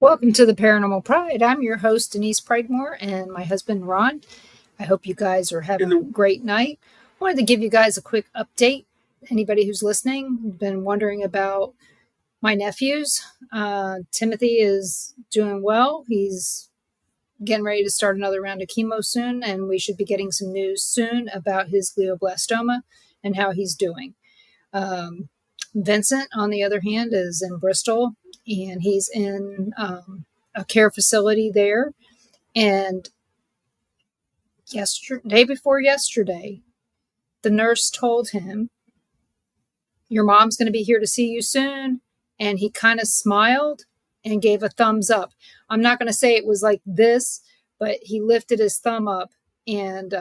Welcome to the Paranormal Pride. I'm your host, Denise Pridemore, and my husband, Ron. I hope you guys are having a great night. I wanted to give you guys a quick update. Anybody who's listening, been wondering about my nephews. Timothy is doing well. He's getting ready to start another round of chemo soon, and we should be getting some news soon about his glioblastoma and how he's doing. Vincent, on the other hand, is in Bristol, and he's in a care facility there. And day before yesterday, the nurse told him, "Your mom's going to be here to see you soon." And he kind of smiled and gave a thumbs up. I'm not going to say it was like this, but he lifted his thumb up. And,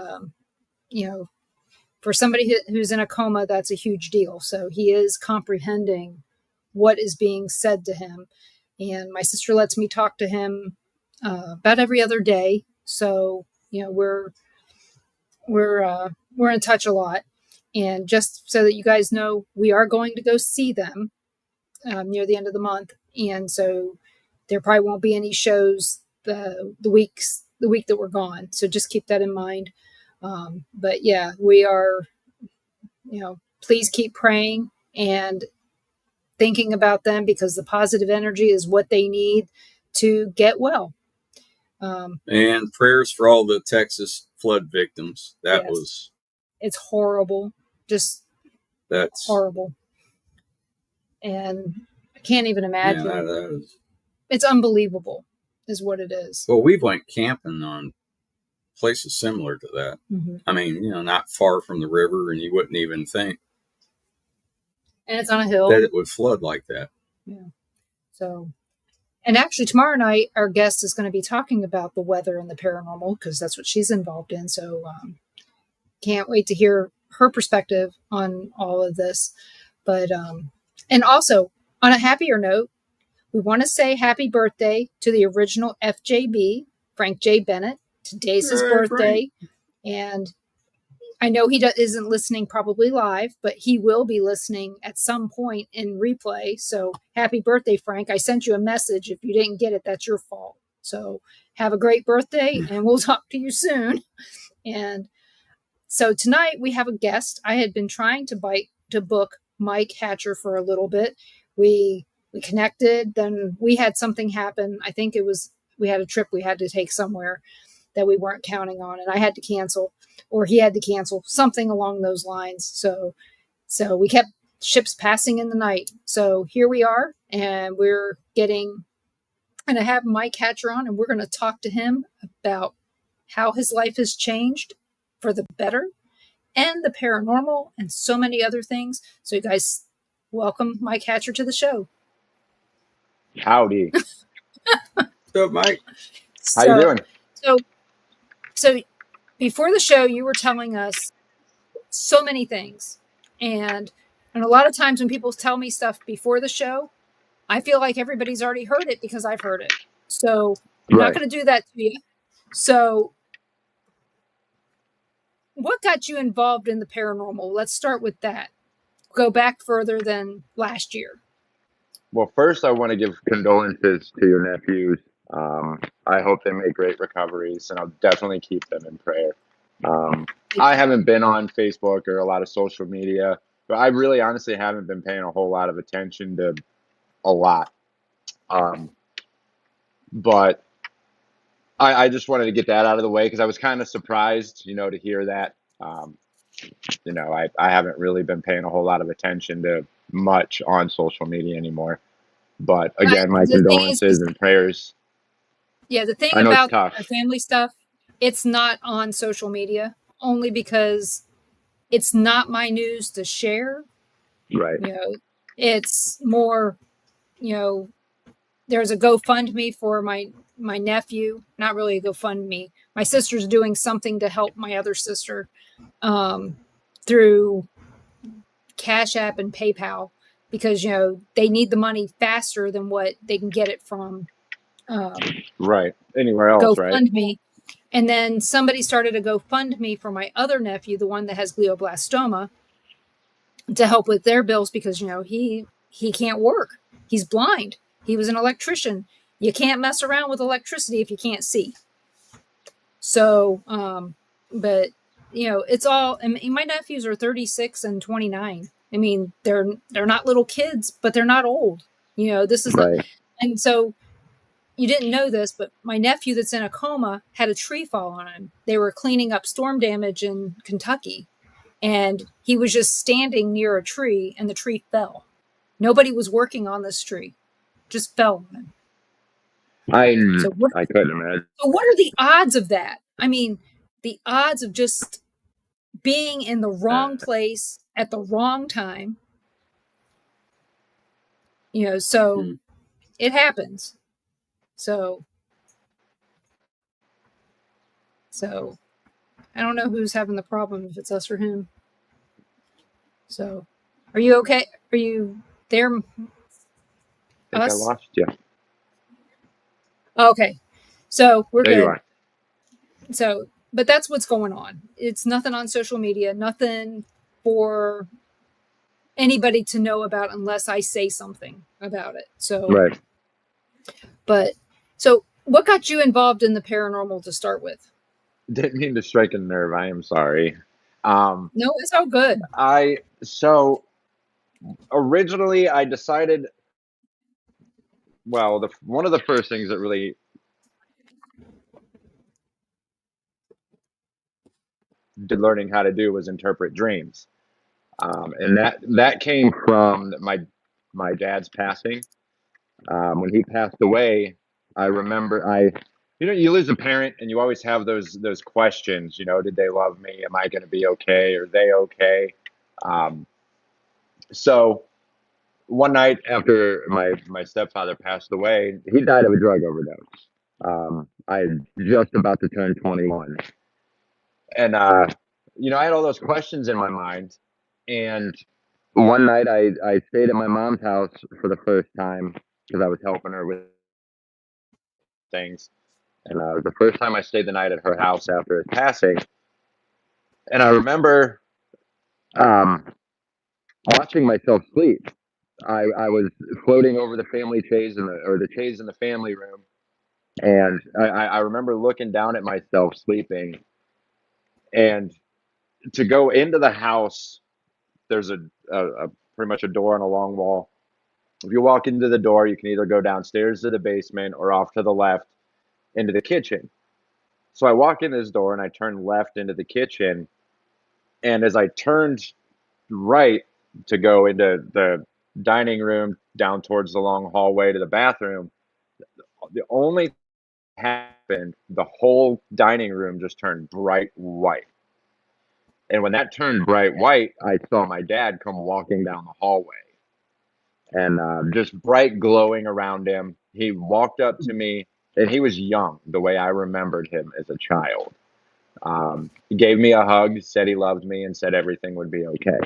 for somebody who's in a coma, that's a huge deal. So he is comprehending what is being said to him. And my sister lets me talk to him about every other day. So, we're in touch a lot. And just so that you guys know, we are going to go see them near the end of the month. And so there probably won't be any shows the week that we're gone. So just keep that in mind. But yeah, we are, please keep praying and thinking about them, because the positive energy is what they need to get well. And prayers for all the Texas flood victims. It's horrible. That's horrible. And I can't even imagine. Yeah, it's unbelievable is what it is. Well, we went camping on places similar to that. Mm-hmm. I mean, not far from the river, and you wouldn't even think. And it's on a hill. That it would flood like that. Yeah. So, and actually tomorrow night, our guest is going to be talking about the weather and the paranormal, because that's what she's involved in. So, can't wait to hear her perspective on all of this. But, and also on a happier note, we want to say happy birthday to the original FJB, Frank J. Bennett. Today's his birthday. Frank. And I know he isn't listening probably live, but he will be listening at some point in replay. So happy birthday, Frank. I sent you a message. If you didn't get it, that's your fault. So have a great birthday, and we'll talk to you soon. And so tonight we have a guest. I had been trying to book Mike Hatcher for a little bit. We connected, then we had something happen. I think we had a trip we had to take somewhere that we weren't counting on, and I had to cancel, or he had to cancel, something along those lines. So we kept ships passing in the night. So here we are, and we're going to have Mike Hatcher on, and we're going to talk to him about how his life has changed for the better, and the paranormal, and so many other things. So you guys, welcome Mike Hatcher to the show. Howdy. What's up, Mike? How you doing? So before the show, you were telling us so many things. And a lot of times when people tell me stuff before the show, I feel like everybody's already heard it because I've heard it. So I'm not going to do that to you. So what got you involved in the paranormal? Let's start with that. Go back further than last year. Well, first I want to give condolences to your nephews. I hope they make great recoveries, and I'll definitely keep them in prayer. I haven't been on Facebook or a lot of social media, but I really honestly haven't been paying a whole lot of attention to a lot. But I just wanted to get that out of the way, because I was kind of surprised, to hear that. I haven't really been paying a whole lot of attention to much on social media anymore. But again, my condolences and prayers. Yeah, the thing about the family stuff, it's not on social media, only because it's not my news to share. Right. It's more, there's a GoFundMe for my nephew, not really a GoFundMe. My sister's doing something to help my other sister through Cash App and PayPal, because, they need the money faster than what they can get it from right. Anywhere else, GoFundMe. Right? And then somebody started a GoFundMe for my other nephew, the one that has glioblastoma, to help with their bills, because, he can't work. He's blind. He was an electrician. you can't mess around with electricity if you can't see. So, but you know, it's all. I mean, my nephews are 36 and 29. I mean, they're not little kids, but they're not old. You know, this is Right. not. And so, you didn't know this, but my nephew that's in a coma had a tree fall on him. They were cleaning up storm damage in Kentucky, and he was just standing near a tree, and the tree fell. Nobody was working on this tree, just fell on him. I So couldn't imagine. So what are the odds of that? I mean, the odds of just being in the wrong place at the wrong time. You know, so it happens. So I don't know who's having the problem, if it's us or him. So, are you okay? Are you there? I think I lost you. Okay. So we're There good. you are. So, but that's what's going on. It's nothing on social media, nothing for anybody to know about unless I say something about it. So, Right. But so what got you involved in the paranormal to start with? Didn't mean to strike a nerve. I am sorry. No, it's all good. So originally I decided, well, one of the first things that really did learning how to do was interpret dreams. And that came from my dad's passing. When he passed away, I remember you lose a parent and you always have those questions, did they love me? Am I going to be okay? Are they okay? So one night after my stepfather passed away, he died of a drug overdose. I had just about to turn 21. And, I had all those questions in my mind. And one night I stayed at my mom's house for the first time because I was helping her with things. And it was the first time I stayed the night at her house after his passing. And I remember watching myself sleep. I was floating over the family chaise the chaise in the family room. And I remember looking down at myself sleeping. And to go into the house, there's a pretty much a door on a long wall. If you walk into the door, you can either go downstairs to the basement or off to the left into the kitchen. So I walk in this door and I turn left into the kitchen. And as I turned right to go into the dining room down towards the long hallway to the bathroom, the only thing happened, the whole dining room just turned bright white. And when that turned bright white, I saw my dad come walking down the hallway. And just bright glowing around him. He walked up to me, and he was young, the way I remembered him as a child. He gave me a hug, said he loved me, and said everything would be okay.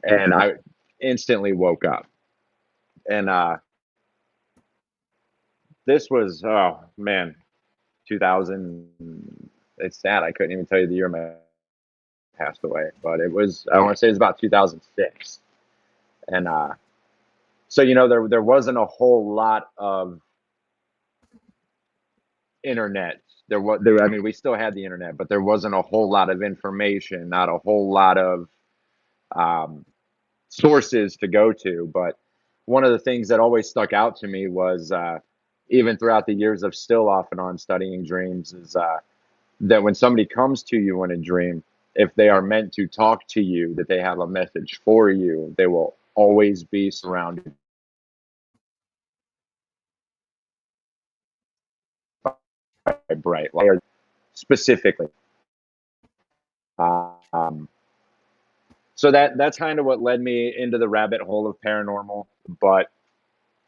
And I instantly woke up. And this was, oh man, 2000. It's sad. I couldn't even tell you the year my passed away, but it was, I want to say it was about 2006. And so, there wasn't a whole lot of internet. I mean, we still had the internet, but there wasn't a whole lot of information, not a whole lot of sources to go to. But one of the things that always stuck out to me was, even throughout the years of still off and on studying dreams, is that when somebody comes to you in a dream, if they are meant to talk to you, that they have a message for you, they will always be surrounded by bright light, specifically. So that's kind of what led me into the rabbit hole of paranormal. But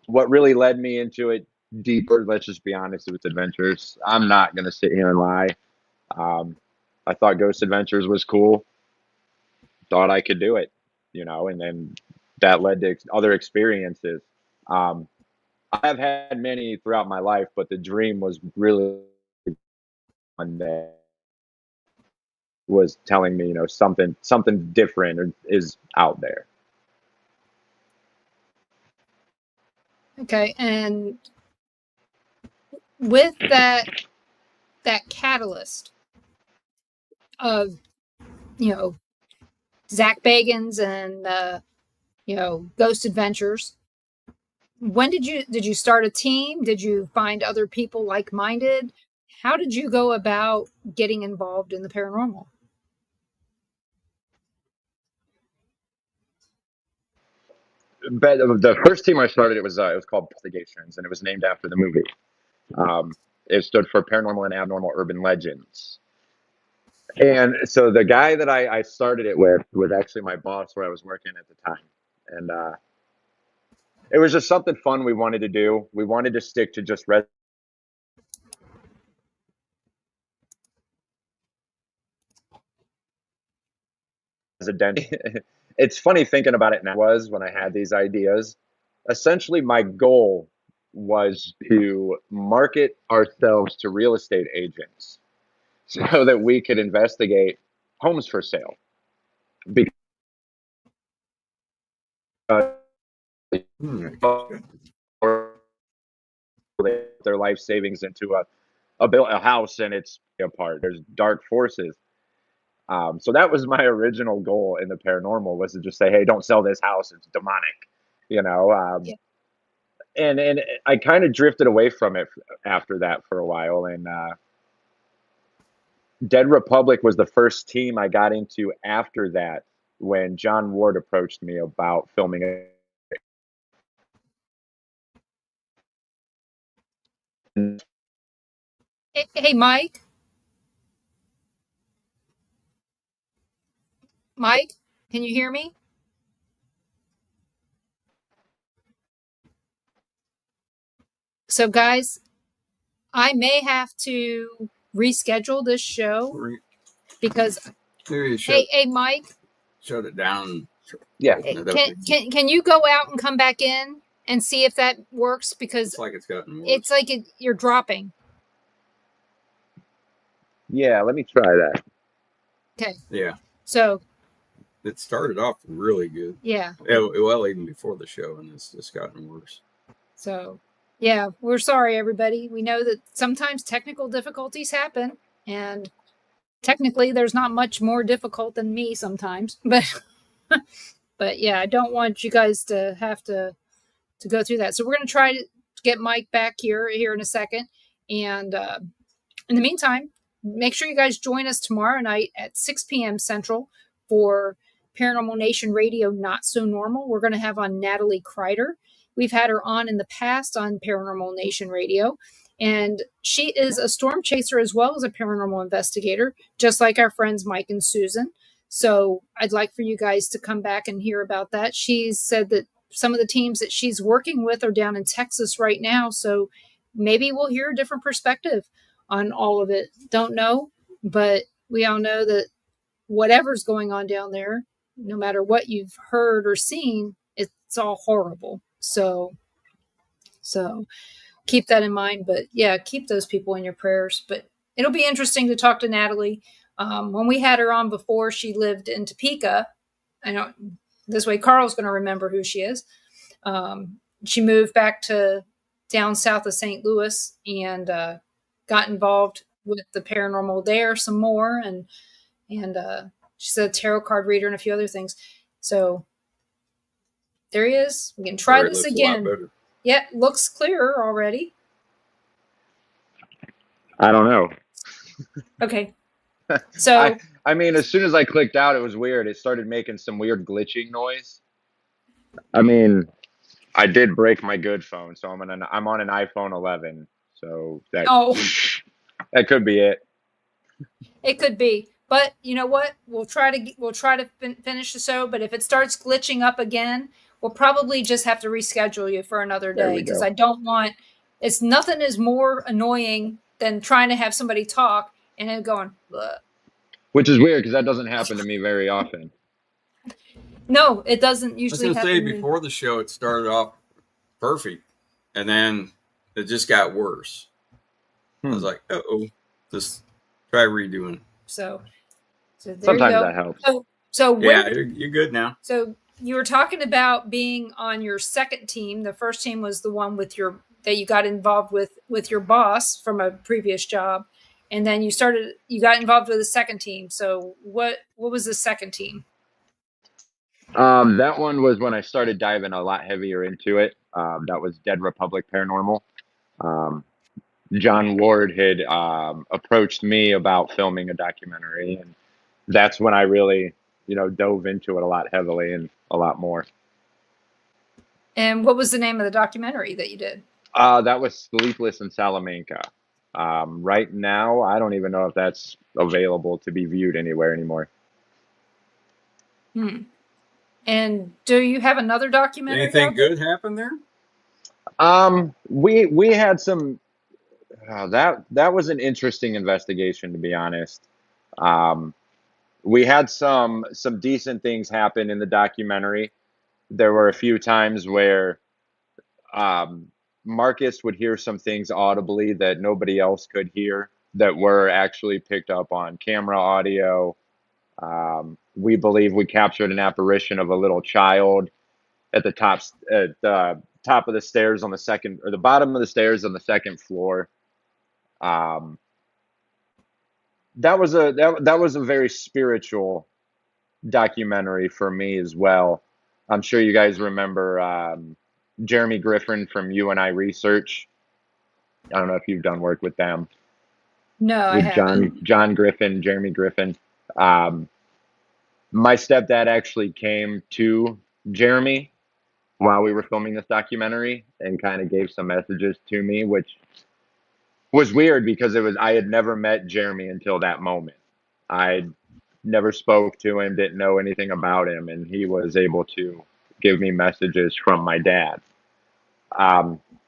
what really led me into it deeper, let's just be honest, it was adventures. I'm not going to sit here and lie. I thought Ghost Adventures was cool. Thought I could do it, and then that led to other experiences. I've had many throughout my life, but the dream was really one that was telling me, something different is out there. Okay, and with that catalyst of, Zach Bagans and, Ghost Adventures, when did you start a team? Did you find other people like-minded? How did you go about getting involved in the paranormal? But the first team I started, it was called Investigations, and it was named after the movie. It stood for Paranormal and Abnormal Urban Legends. And so the guy that I started it with was actually my boss where I was working at the time. And it was just something fun we wanted to do. We wanted to stick to just residential. It's funny thinking about it now. Was when I had these ideas, essentially my goal was to market ourselves to real estate agents so that we could investigate homes for sale. Because their life savings into a house and it's apart. There's dark forces. So that was my original goal in the paranormal, was to just say, hey, don't sell this house. It's demonic, Yeah. And I kind of drifted away from it after that for a while. And Dead Republic was the first team I got into after that, when John Ward approached me about filming it. Hey, Mike. Mike, can you hear me? So, guys, I may have to reschedule this show because. Hey, Mike. Shut it down. Yeah. Can you go out and come back in and see if that works? Because it's like it's gotten worse. It's like you're dropping. Yeah, let me try that. Okay. Yeah. So it started off really good. Yeah. Well, even before the show, and it's just gotten worse. So, yeah, we're sorry, everybody. We know that sometimes technical difficulties happen, and technically there's not much more difficult than me sometimes, but yeah, I don't want you guys to have to go through that. So we're going to try to get Mike back here in a second. And in the meantime, make sure you guys join us tomorrow night at 6 p.m. Central for Paranormal Nation Radio Not So Normal. We're going to have on Natalie Kreider. We've had her on in the past on Paranormal Nation Radio. And she is a storm chaser as well as a paranormal investigator, just like our friends Mike and Susan. So I'd like for you guys to come back and hear about that. She's said that some of the teams that she's working with are down in Texas right now. So maybe we'll hear a different perspective on all of it. Don't know, but we all know that whatever's going on down there, no matter what you've heard or seen, it's all horrible. So keep that in mind. But yeah, keep those people in your prayers. But it'll be interesting to talk to Natalie. When we had her on before, she lived in Topeka. I know this way Carl's going to remember who she is. She moved back to down south of St. Louis and got involved with the paranormal there some more. And she's a tarot card reader and a few other things. So there he is. We can try this again. Yeah, looks clearer already. I don't know. Okay. So I mean, as soon as I clicked out, it was weird. It started making some weird glitching noise. I mean, I did break my good phone, so I'm on an iPhone 11. So that could be it. It could be. But you know what? We'll try to finish the show. But if it starts glitching up again, we'll probably just have to reschedule you for another day, because I don't want. It's nothing is more annoying than trying to have somebody talk and then going. Bleh. Which is weird, because that doesn't happen to me very often. No, it doesn't usually happen. I was going to say, before the show, it started off perfect, and then it just got worse. I was like, just try redoing. So there sometimes you go. That helps. So yeah, you're good now. So you were talking about being on your second team. The first team was the one with that you got involved with your boss from a previous job, and then you got involved with a second team. So what was the second team? That one was when I started diving a lot heavier into it. That was Dead Republic Paranormal. John Ward had approached me about filming a documentary, and that's when I really, dove into it a lot heavily and a lot more. And what was the name of the documentary that you did? That was Sleepless in Salamanca. Right now, I don't even know if that's available to be viewed anywhere anymore. And do you have another documentary? Anything good happen there? We had some. That was an interesting investigation, to be honest. We had some decent things happen in the documentary. There were a few times where Marcus would hear some things audibly that nobody else could hear that were actually picked up on camera audio. We believe we captured an apparition of a little child at the top of the stairs on the second, or the bottom of the stairs on the second floor. That was a very spiritual documentary for me as well. I'm sure you guys remember Jeremy Griffin from UNI Research. I don't know if you've done work with them. No, I haven't. John Griffin, Jeremy Griffin. My stepdad actually came to Jeremy while we were filming this documentary and kind of gave some messages to me, which was weird because I had never met Jeremy until that moment. I never spoke to him, didn't know anything about him, and he was able to give me messages from my dad.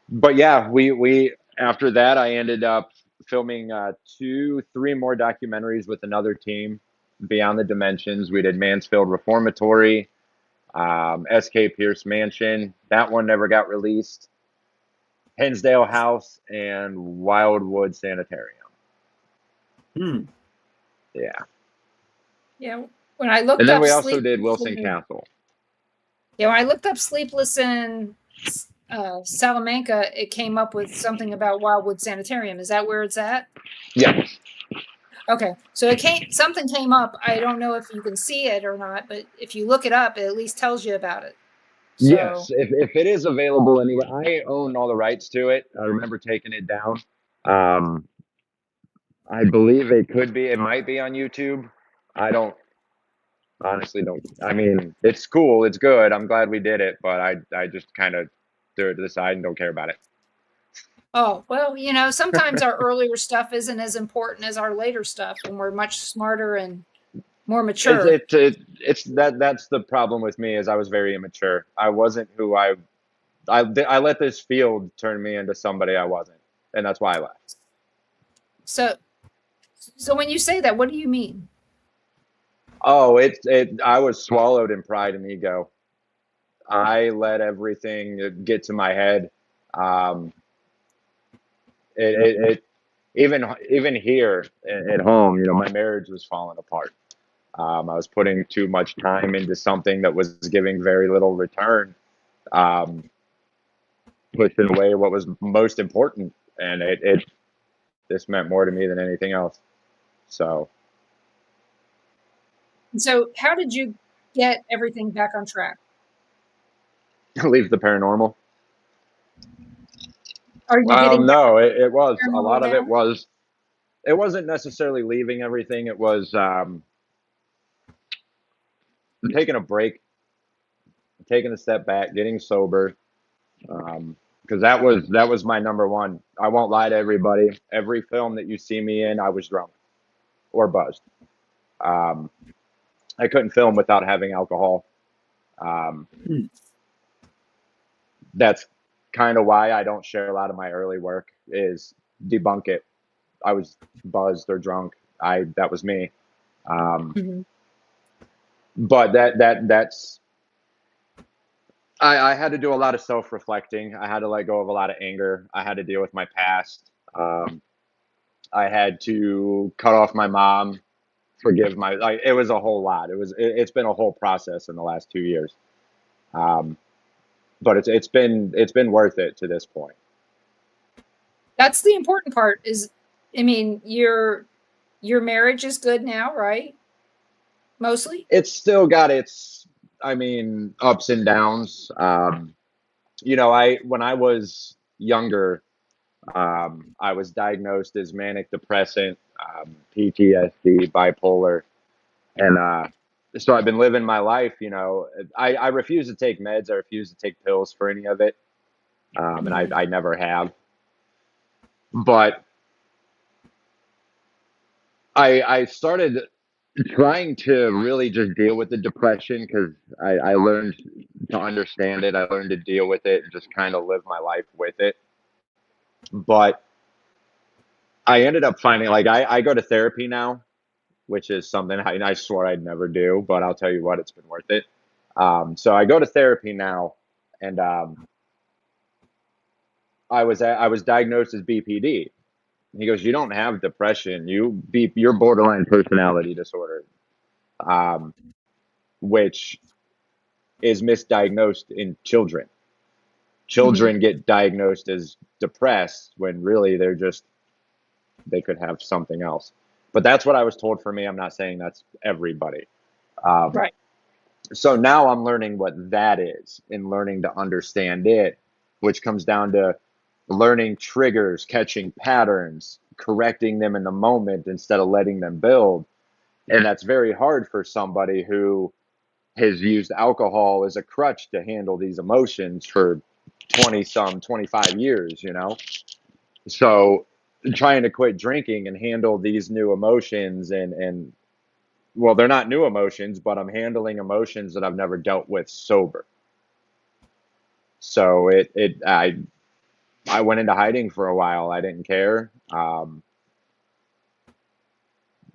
But yeah, we after that, I ended up filming 2-3 more documentaries with another team, Beyond the Dimensions. We did Mansfield Reformatory, S.K. Pierce Mansion. That one never got released. Hinsdale House and Wildwood Sanitarium. Yeah. Yeah. When I looked and then up we also did Wilson Castle. Yeah, when I looked up Sleepless in Salamanca, it came up with something about Wildwood Sanitarium. Is that where it's at? Yeah. Okay, so something came up. I don't know if you can see it or not, but if you look it up, it at least tells you about it. So, yes, if it is available anywhere, I own all the rights to it. I remember taking it down. I believe it might be on YouTube. I honestly don't. I mean, it's cool, it's good. I'm glad we did it, but I just kind of threw it to the side and don't care about it. Oh, well, sometimes our earlier stuff isn't as important as our later stuff, and we're much smarter and more mature. It's that's the problem with me, is I was very immature. I wasn't who I let this field turn me into somebody I wasn't, and that's why I left. So when you say that, what do you mean? Oh, I was swallowed in pride and ego. I let everything get to my head. Even here at home, my marriage was falling apart. I was putting too much time into something that was giving very little return, pushing away what was most important, and this meant more to me than anything else. So how did you get everything back on track? Leave the paranormal. Are you getting no, it was a lot of it was. It wasn't necessarily leaving everything. It was taking a break, taking a step back, getting sober, because that was my number one. I won't lie to everybody. Every film that you see me in, I was drunk or buzzed. I couldn't film without having alcohol. That's kind of why I don't share a lot of my early work, is debunk it. I was buzzed or drunk. That was me. But that's I had to do a lot of self-reflecting. I had to let go of a lot of anger. I had to deal with my past. I had to cut off my mom, forgive it was a whole lot. It's been a whole process in the last 2 years. But it's been worth it to this point. That's the important part is, I mean, your marriage is good now, right? Mostly? It's still got its, I mean, ups and downs. You know, when I was younger, I was diagnosed as manic depressant, PTSD, bipolar, and so I've been living my life. You know, I refuse to take meds. I refuse to take pills for any of it, and I never have. But I started trying to really just deal with the depression because I learned to understand it. I learned to deal with it and just kind of live my life with it. But I ended up finding, like, I go to therapy now, which is something I swore I'd never do, but I'll tell you what, it's been worth it. So I go to therapy now, and I was diagnosed as BPD. He goes, "You don't have depression. You're borderline personality disorder," which is misdiagnosed in children. Children get diagnosed as depressed when really they could have something else. But that's what I was told for me. I'm not saying that's everybody. Right. So now I'm learning what that is and learning to understand it, which comes down to learning triggers, catching patterns, correcting them in the moment instead of letting them build. And that's very hard for somebody who has used alcohol as a crutch to handle these emotions for 25 years, you know? So trying to quit drinking and handle these new emotions and well, they're not new emotions, but I'm handling emotions that I've never dealt with sober. So I went into hiding for a while. I didn't care.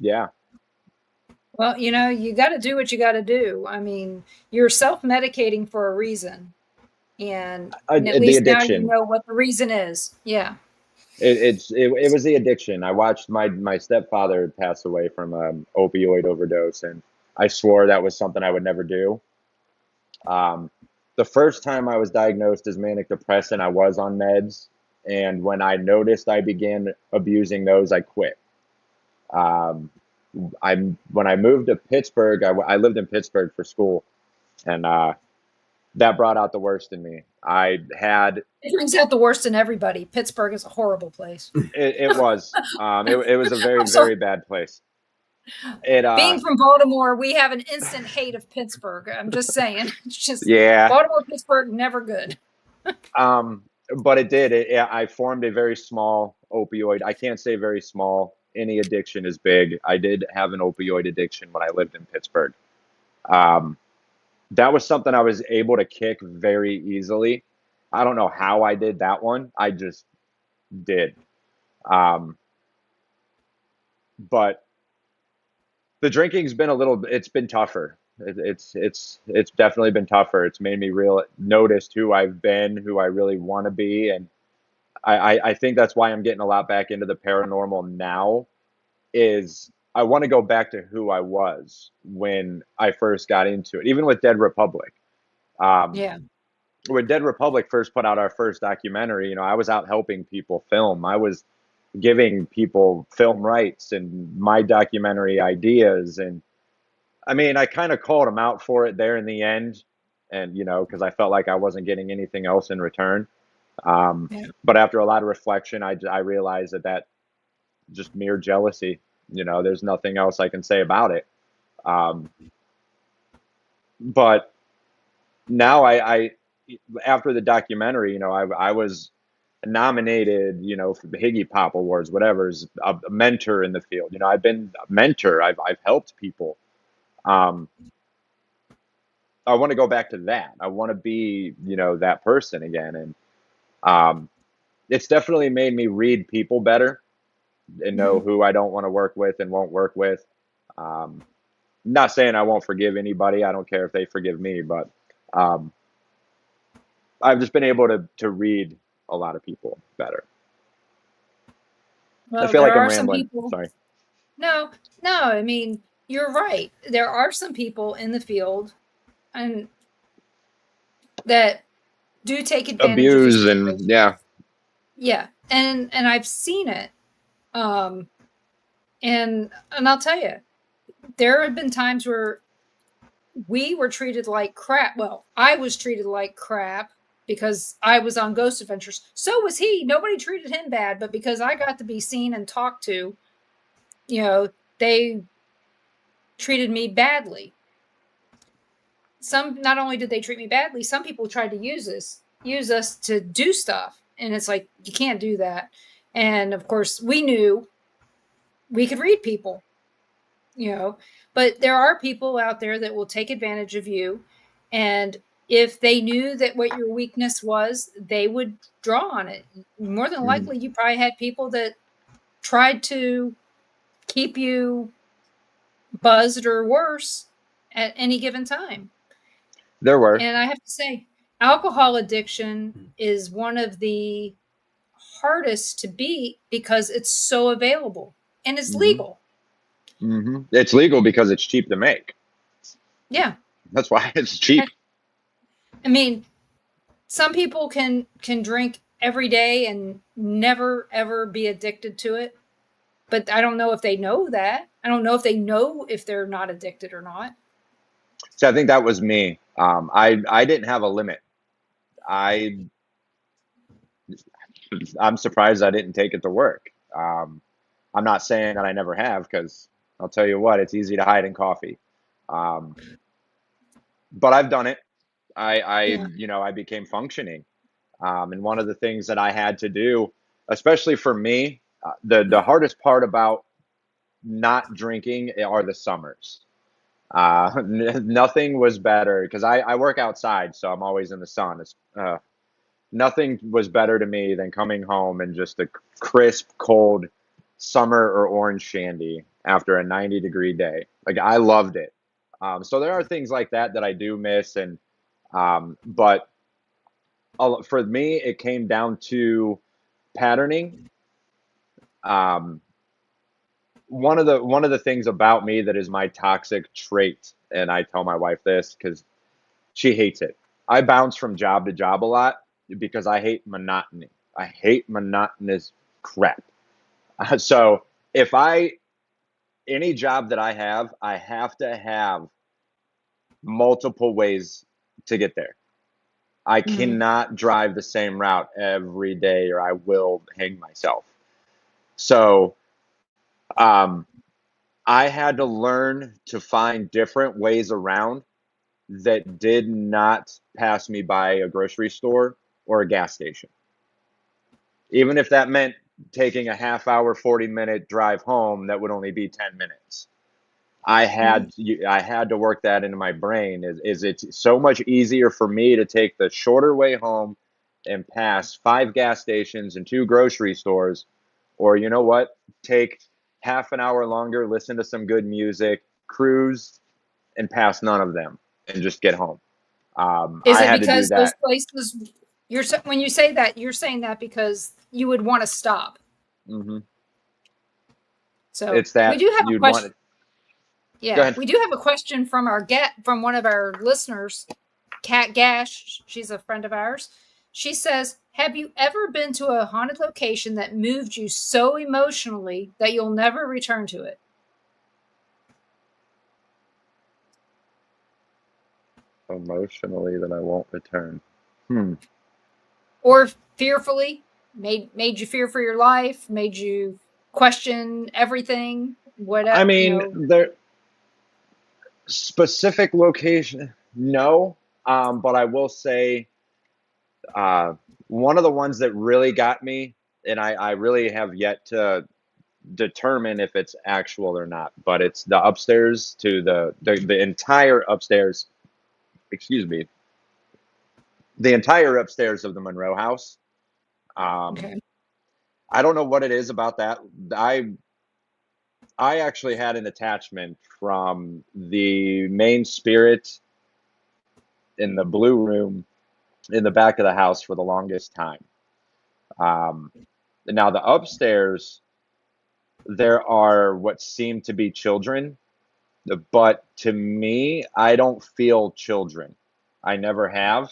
Yeah. Well, you know, you got to do what you got to do. I mean, you're self-medicating for a reason. And at The least now you addiction. know what the reason is. Yeah. It was the addiction. I watched my stepfather pass away from opioid overdose, and I swore that was something I would never do. The first time I was diagnosed as manic depressant, I was on meds, and when I noticed I began abusing those, I quit. When I moved to Pittsburgh, I lived in Pittsburgh for school, and that brought out the worst in me. It brings out the worst in everybody. Pittsburgh is a horrible place. It was a very, I'm sorry. very bad place. Being from Baltimore, we have an instant hate of Pittsburgh. I'm just saying. It's just Yeah. Baltimore, Pittsburgh, never good. But it did. I formed a very small opioid. I can't say very small. Any addiction is big. I did have an opioid addiction when I lived in Pittsburgh. That was something I was able to kick very easily. I don't know how I did that one. I just did. But the drinking's been it's been tougher. It's definitely been tougher. It's made me notice who I've been, who I really want to be. And I think that's why I'm getting a lot back into the paranormal now is I want to go back to who I was when I first got into it, even with Dead Republic. Yeah. When Dead Republic first put out our first documentary, you know, I was out helping people film. I was giving people film rights and my documentary ideas. And I mean, I kind of called them out for it there in the end. And, you know, because I felt like I wasn't getting anything else in return. But after a lot of reflection, I realized that just mere jealousy, you know, there's nothing else I can say about it. But now I after the documentary, you know, I was nominated, you know, for the Higgy Pop Awards, whatever, as a mentor in the field. You know, I've been a mentor. I've helped people. I want to go back to that. I want to be, you know, that person again. And it's definitely made me read people better and know who I don't want to work with and won't work with. Not saying I won't forgive anybody. I don't care if they forgive me, but I've just been able to read a lot of people better. Well, I feel like there I'm are some rambling. people. Sorry. No, I mean, you're right. There are some people in the field and that do take advantage of Abuse the and situation. yeah. Yeah. and I've seen it. And I'll tell you, there have been times where we were treated like crap. Well, I was treated like crap because I was on Ghost Adventures. So was he. Nobody treated him bad, but because I got to be seen and talked to, you know, they treated me badly. Not only did they treat me badly, some people tried to use us to do stuff. And it's like, you can't do that. And of course, we knew we could read people, but there are people out there that will take advantage of you. And if they knew that what your weakness was, they would draw on it. More than likely, you probably had people that tried to keep you buzzed or worse at any given time. There were. And I have to say, alcohol addiction is one of the hardest to beat because it's so available and it's legal. It's legal because it's cheap to make. Yeah. That's why it's cheap. I mean, some people can drink every day and never, ever be addicted to it. But I don't know if they know that. I don't know if they know if they're not addicted or not. So I think that was me. I didn't have a limit. I'm surprised I didn't take it to work. I'm not saying that I never have, because I'll tell you what, it's easy to hide in coffee. But I've done it. I became functioning. And one of the things that I had to do, especially for me, the hardest part about not drinking are the summers. Nothing was better, because I work outside, so I'm always in the sun. Nothing was better to me than coming home and just a crisp, cold summer or orange shandy after a 90-degree day. Like, I loved it. So there are things like that I do miss, and but for me, it came down to patterning. One of the things about me that is my toxic trait, and I tell my wife this because she hates it. I bounce from job to job a lot because I hate monotony. I hate monotonous crap. So if any job that I have to have multiple ways to get there. I cannot drive the same route every day, or I will hang myself. So I had to learn to find different ways around that did not pass me by a grocery store or a gas station. Even if that meant taking a half-hour, 40-minute drive home, that would only be 10 minutes. I had to work that into my brain. Is it so much easier for me to take the shorter way home and pass 5 gas stations and 2 grocery stores, or you know what, take half an hour longer, listen to some good music, cruise, and pass none of them, and just get home. Is I it had to do because those that. places? When you say that, you're saying that because you would want to stop. So It's that we do have a you'd question. want it. Yeah, we do have a question from from one of our listeners, Kat Gash. She's a friend of ours. She says, "Have you ever been to a haunted location that moved you so emotionally that you'll never return to it?" Emotionally, that I won't return. Or fearfully, made you fear for your life, made you question everything. Whatever. I mean, there specific location, no. But I will say, one of the ones that really got me, and I really have yet to determine if it's actual or not, but it's the upstairs to the entire upstairs. Excuse me. The entire upstairs of the Monroe house. Okay. I don't know what it is about that. I actually had an attachment from the main spirit in the blue room in the back of the house for the longest time. Now the upstairs, there are what seem to be children, but to me, I don't feel children. I never have.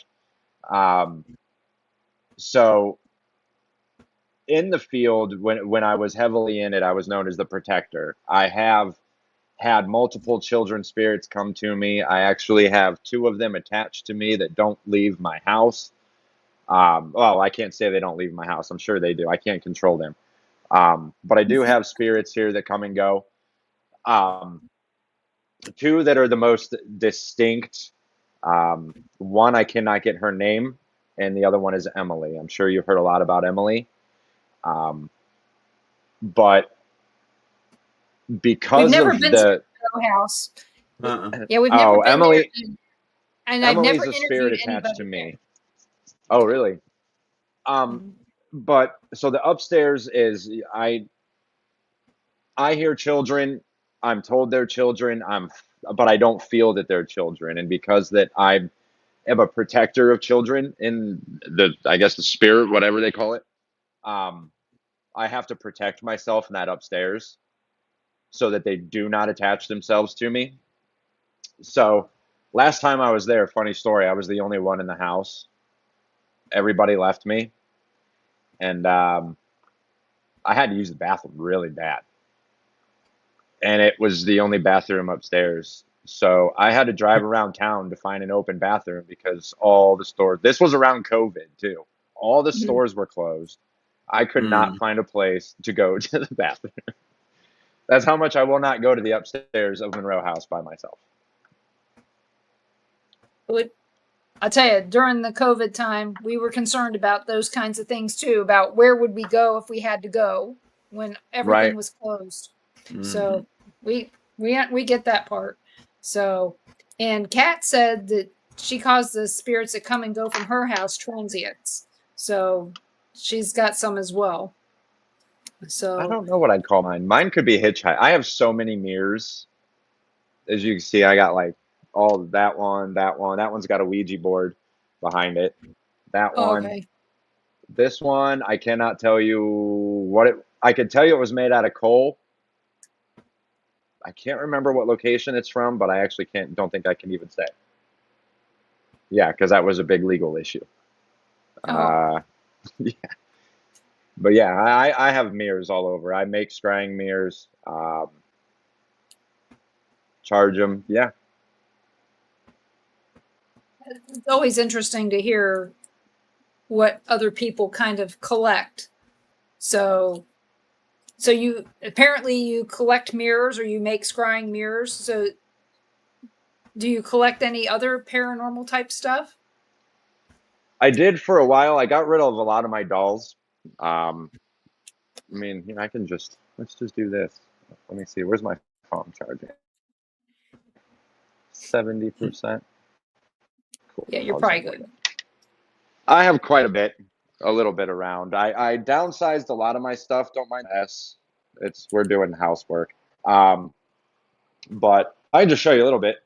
So in the field, when I was heavily in it, I was known as the protector. I have had multiple children spirits come to me. I actually have 2 of them attached to me that don't leave my house. Well, I can't say they don't leave my house. I'm sure they do. I can't control them. But I do have spirits here that come and go. 2 that are the most distinct. One, I cannot get her name, and the other one is Emily. I'm sure you've heard a lot about Emily. But We've because never of been to the the house. Uh-uh. Yeah, we've never been Emily, there, and I've never Emily's a spirit interviewed attached to anybody me. there. Oh, really? Mhm. But so the upstairs is I hear children. I'm told they're children. But I don't feel that they're children, and because that I am a protector of children in I guess the spirit, whatever they call it. I have to protect myself in that upstairs so that they do not attach themselves to me. So last time I was there, funny story, I was the only one in the house. Everybody left me, and I had to use the bathroom really bad. And it was the only bathroom upstairs. So I had to drive around town to find an open bathroom because all the stores, this was around COVID too, all the Mhm. stores were closed. I could not Mm. find a place to go to the bathroom. That's how much I will not go to the upstairs of Monroe House by myself. I'll tell you, during the COVID time, we were concerned about those kinds of things too, about where would we go if we had to go when everything Right. was closed. Mm. So we get that part. So, and Kat said that she calls the spirits that come and go from her house transients. So she's got some as well. So I don't know what I'd call mine. Mine could be hitchhike. I have so many mirrors. As you can see, I got like all that one, that one. That one's got a Ouija board behind it. That one. okay. This one, I cannot tell you what it. I could tell you it was made out of coal. I can't remember what location it's from, but I actually don't think I can even say. Yeah, because that was a big legal issue. Oh. Yeah. But yeah, I have mirrors all over. I make scrying mirrors, charge them. Yeah. It's always interesting to hear what other people kind of collect. So you apparently you collect mirrors or you make scrying mirrors. So do you collect any other paranormal type stuff? I did for a while. I got rid of a lot of my dolls. I mean, I can let's just do this. Let me see. Where's my phone charging? 70%. Cool. Yeah, you're I'll probably jump good. on it. I have quite a little bit around. I downsized a lot of my stuff. Don't mind us. We're doing housework. But I can just show you a little bit.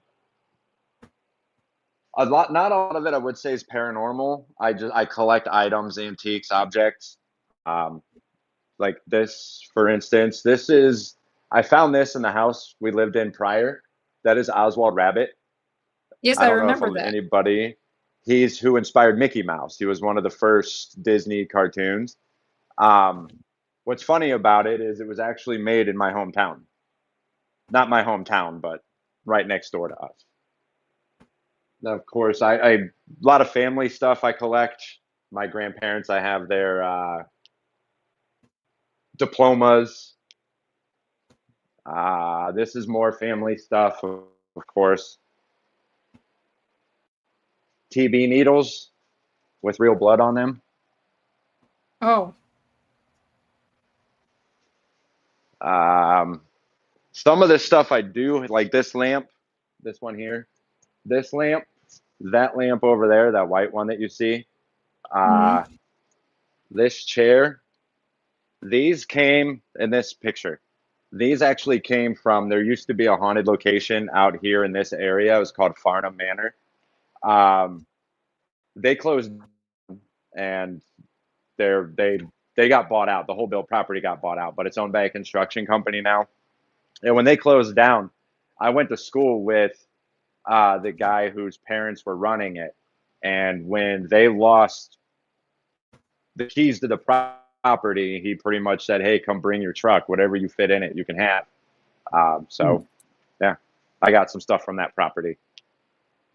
Not a lot of it I would say is paranormal. I collect items, antiques, objects. Like this, for instance, I found this in the house we lived in prior. That is Oswald Rabbit. Yes, I I don't know if remember that. anybody, he's who inspired Mickey Mouse. He was one of the first Disney cartoons. What's funny about it is it was actually made in my hometown. Not my hometown, but right next door to us. Now, of course, a lot of family stuff I collect. My grandparents, I have their diplomas. This is more family stuff, of course. TB needles with real blood on them. Oh, Some of this stuff I do, like this lamp, this one here, this lamp, that lamp over there, that white one that you see, mm-hmm. this chair, these came in this picture. These actually came from, there used to be a haunted location out here in this area. It was called Farnham Manor. They closed and they got bought out. The whole Bill property got bought out, but it's owned by a construction company now. And when they closed down, I went to school with the guy whose parents were running it. And when they lost the keys to the property, property, he pretty much said, hey, come bring your truck. Whatever you fit in it, you can have. Yeah, I got some stuff from that property.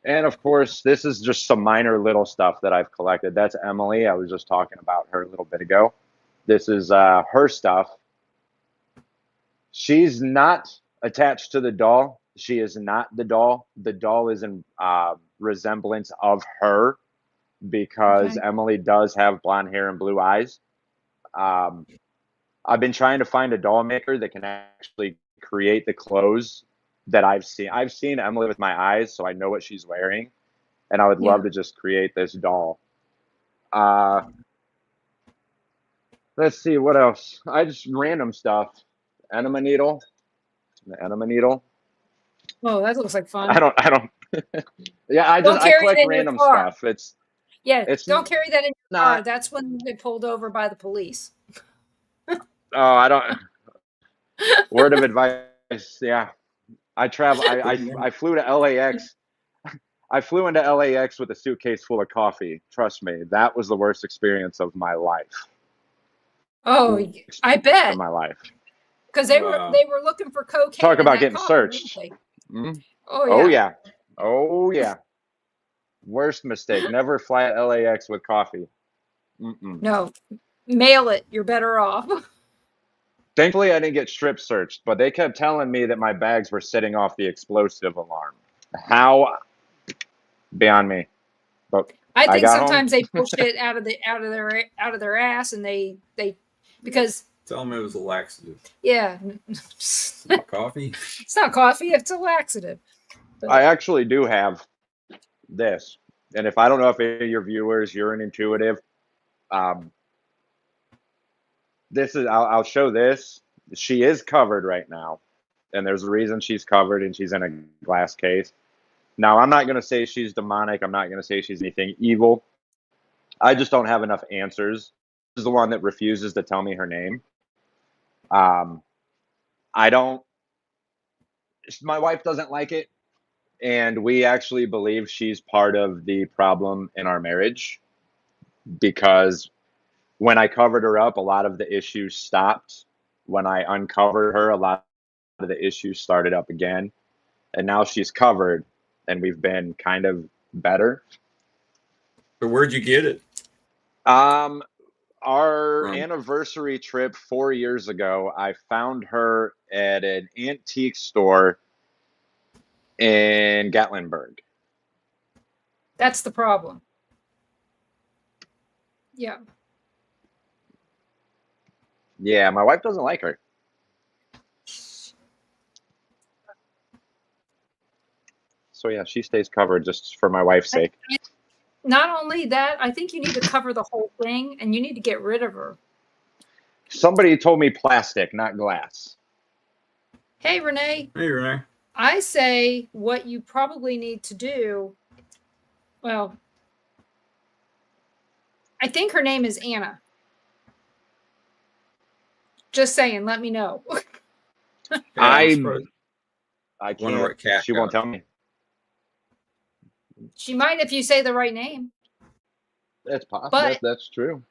And of course, this is just some minor little stuff that I've collected. That's Emily. I was just talking about her a little bit ago. This is her stuff. She's not attached to the doll. She is not the doll. The doll is in resemblance of her because Emily does have blonde hair and blue eyes. I've been trying to find a doll maker that can actually create the clothes that I've seen. I've seen Emily with my eyes, so I know what she's wearing, and I would love to just create this doll. Let's see, what else? I just random stuff. Enema needle. The enema needle. Oh, that looks like fun. I don't. Yeah, I collect random stuff. It's don't carry that in your car. That's when you get pulled over by the police. Oh, I don't. Word of advice. Yeah, I travel. I flew to LAX. I flew into LAX with a suitcase full of coffee. Trust me, that was the worst experience of my life. Oh, I bet. Of my life. Because they were looking for cocaine. Talk about getting searched. Mm-hmm. Oh yeah. Oh yeah. Worst mistake. Never fly at LAX with coffee. No, mail it. You're better off. Thankfully, I didn't get strip searched, but they kept telling me that my bags were setting off the explosive alarm. How? Beyond me. But I think sometimes they push it out of their ass, and they because tell them it was a laxative. Yeah. It's not coffee. It's not coffee. It's a laxative. But I actually do have this, and if I don't know if any of your viewers, you're an intuitive. This is. I'll show this. She is covered right now, and there's a reason she's covered, and she's in a glass case. Now, I'm not going to say she's demonic. I'm not going to say she's anything evil. I just don't have enough answers. This is the one that refuses to tell me her name. I don't. My wife doesn't like it, and we actually believe she's part of the problem in our marriage because when I covered her up, a lot of the issues stopped. When I uncovered her, a lot of the issues started up again, and now she's covered. And we've been kind of better. So where'd you get it? Our anniversary trip 4 years ago, I found her at an antique store in Gatlinburg. That's the problem. Yeah. Yeah, my wife doesn't like her. So yeah, she stays covered just for my wife's sake. Not only that, I think you need to cover the whole thing, and you need to get rid of her. Somebody told me plastic, not glass. Hey, Renee. Hey, Renee. I say what you probably need to do. Well, I think her name is Anna. Just saying, let me know. I can't. She won't tell me. She might if you say the right name. That's possible. That's true.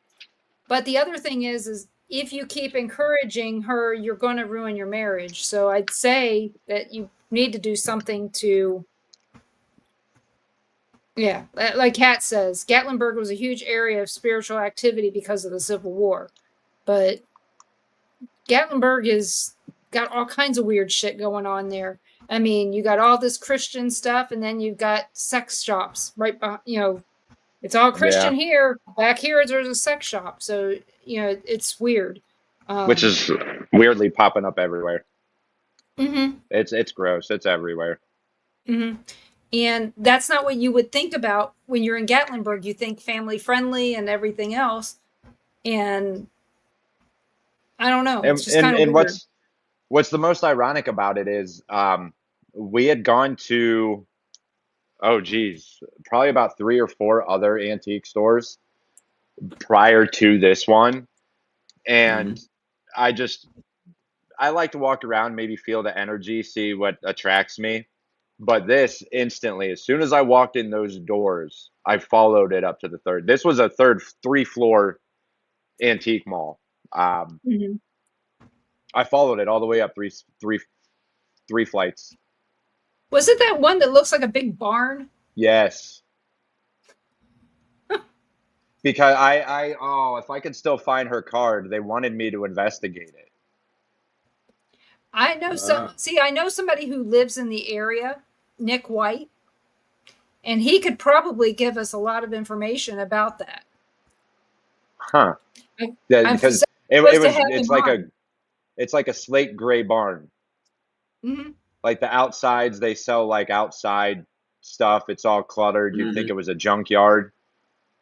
But the other thing is if you keep encouraging her, you're going to ruin your marriage. So I'd say that you need to do something to, like Kat says, Gatlinburg was a huge area of spiritual activity because of the Civil War. But Gatlinburg has got all kinds of weird shit going on there. I mean, you got all this Christian stuff, and then you've got sex shops right behind, it's all Christian here. Back here, there's a sex shop. So, it's weird. Which is weirdly popping up everywhere. Mm-hmm. It's gross. It's everywhere. Mm-hmm. And that's not what you would think about when you're in Gatlinburg. You think family friendly and everything else. And I don't know. It's just kind of weird. What's the most ironic about it is we had gone to, probably about 3 or 4 other antique stores prior to this one. And I like to walk around, maybe feel the energy, see what attracts me. But this instantly, as soon as I walked in those doors, I followed it up to the third. This was a 3-floor antique mall. Mhm. I followed it all the way up three flights. Was it that one that looks like a big barn? Yes. Because if I could still find her card, they wanted me to investigate it. I know I know somebody who lives in the area, Nick White, and he could probably give us a lot of information about that. Huh. Yeah, I'm because supposed to have him on. it's like a slate gray barn. Mm-hmm. Like the outsides, they sell like outside stuff. It's all cluttered. You'd think it was a junkyard.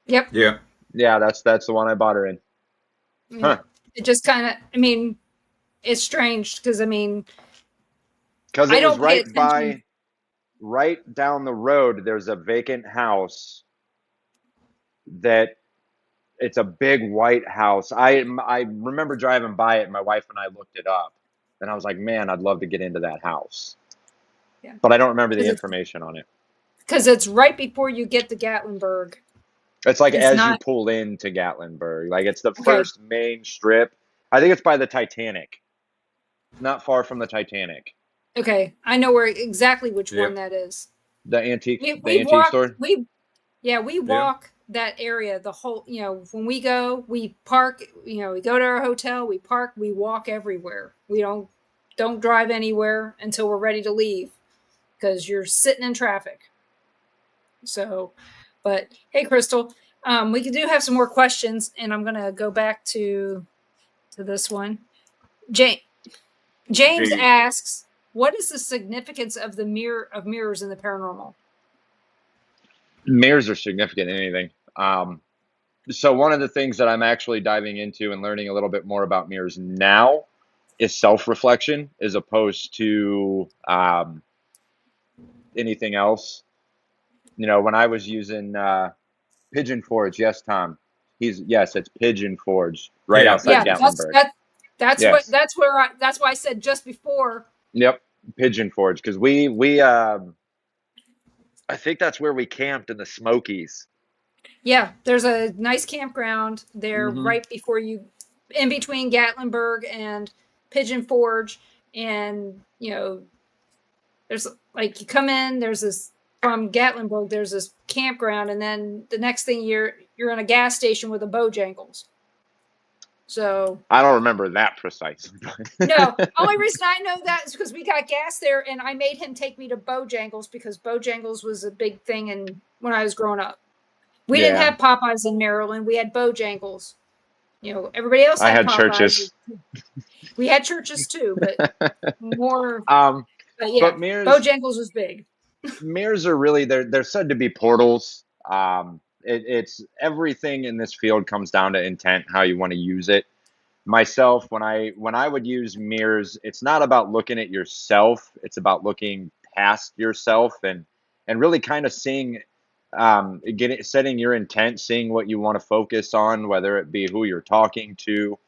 Yep. Yeah. Yeah, that's the one I bought her in. Yeah. Huh. It just kind of, I mean, it's strange because, I mean, because it was right down the road, there's a vacant house that it's a big white house. I remember driving by it, and my wife and I looked it up, and I was like, man, I'd love to get into that house. Yeah. But I don't remember the information on it. Because it's right before you get to Gatlinburg. It's like you pull into Gatlinburg. Like it's the first main strip. I think it's by the Titanic. Not far from the Titanic. Okay. I know exactly which one that is. The antique store? We walk that area the whole, when we go, we park, we go to our hotel, we park, we walk everywhere. We don't drive anywhere until we're ready to leave because you're sitting in traffic. So, but hey, Crystal, we do have some more questions, and I'm going to go back to this one. James asks, what is the significance of the mirrors in the paranormal? Mirrors are significant in anything. So one of the things that I'm actually diving into and learning a little bit more about mirrors now is self-reflection as opposed to anything else. When I was using Pigeon Forge, yes, Tom. It's Pigeon Forge right outside Gatlinburg. That's why I said just before. Yep, Pigeon Forge, because we I think that's where we camped in the Smokies. Yeah, there's a nice campground there right before you, in between Gatlinburg and Pigeon Forge, and there's like you come in, there's this from Gatlinburg, there's this campground, and then the next thing you're in a gas station with a Bojangles. So I don't remember that precisely. No, only reason I know that is because we got gas there, and I made him take me to Bojangles because Bojangles was a big thing when I was growing up. We didn't have Popeyes in Maryland. We had Bojangles. Everybody else had Popeyes. Churches. We had churches too, but more. But mirrors, Bojangles was big. Mirrors are really they're said to be portals. It's everything in this field comes down to intent, how you want to use it. Myself, when I would use mirrors, it's not about looking at yourself. It's about looking past yourself and really kind of seeing, setting your intent, seeing what you want to focus on, whether it be who you're talking to.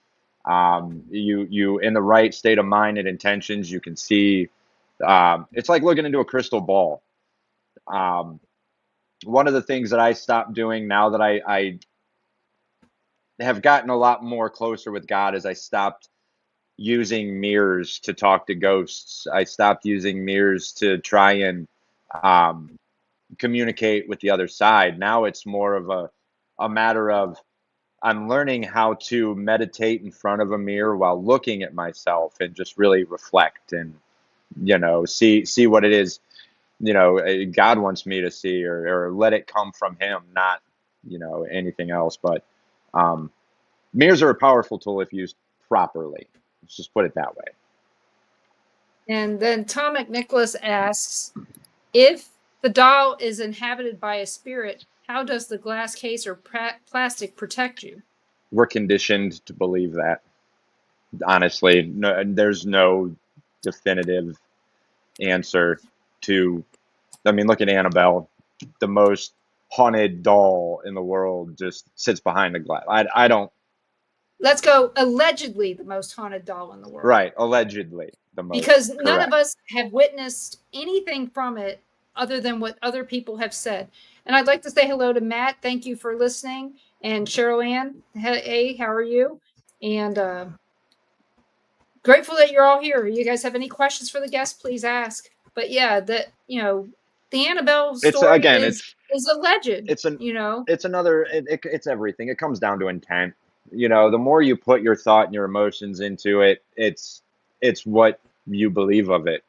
You in the right state of mind and intentions, you can see. It's like looking into a crystal ball. One of the things that I stopped doing now that I have gotten a lot more closer with God is I stopped using mirrors to talk to ghosts. I stopped using mirrors to try and communicate with the other side. Now it's more of a matter of I'm learning how to meditate in front of a mirror while looking at myself and just really reflect and see what it is God wants me to see, or let it come from him, not anything else. But mirrors are a powerful tool if used properly. Let's just put it that way. And then Tom McNicholas asks, if the doll is inhabited by a spirit, how does the glass case or plastic protect you? We're conditioned to believe that. Honestly, there's no definitive answer to. Look at Annabelle, the most haunted doll in the world, just sits behind the glass. I don't. Let's go. Allegedly, the most haunted doll in the world. Right, allegedly the most. Because none of us have witnessed anything from it other than what other people have said. And I'd like to say hello to Matt. Thank you for listening. And Cheryl Ann, hey, how are you? And grateful that you're all here. You guys have any questions for the guests, please ask. But yeah, the Annabelle story is a legend. It's everything. It comes down to intent. The more you put your thought and your emotions into it, it's what you believe of it.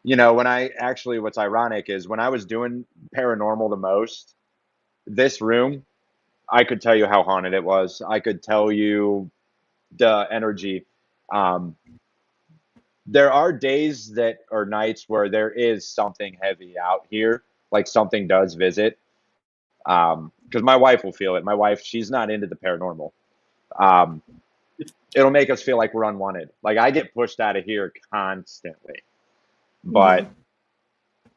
What's ironic is when I was doing paranormal the most, this room, I could tell you how haunted it was. I could tell you the energy. There are days or nights where there is something heavy out here, like something does visit. Because my wife will feel it. My wife, she's not into the paranormal. It'll make us feel like we're unwanted. Like I get pushed out of here constantly. But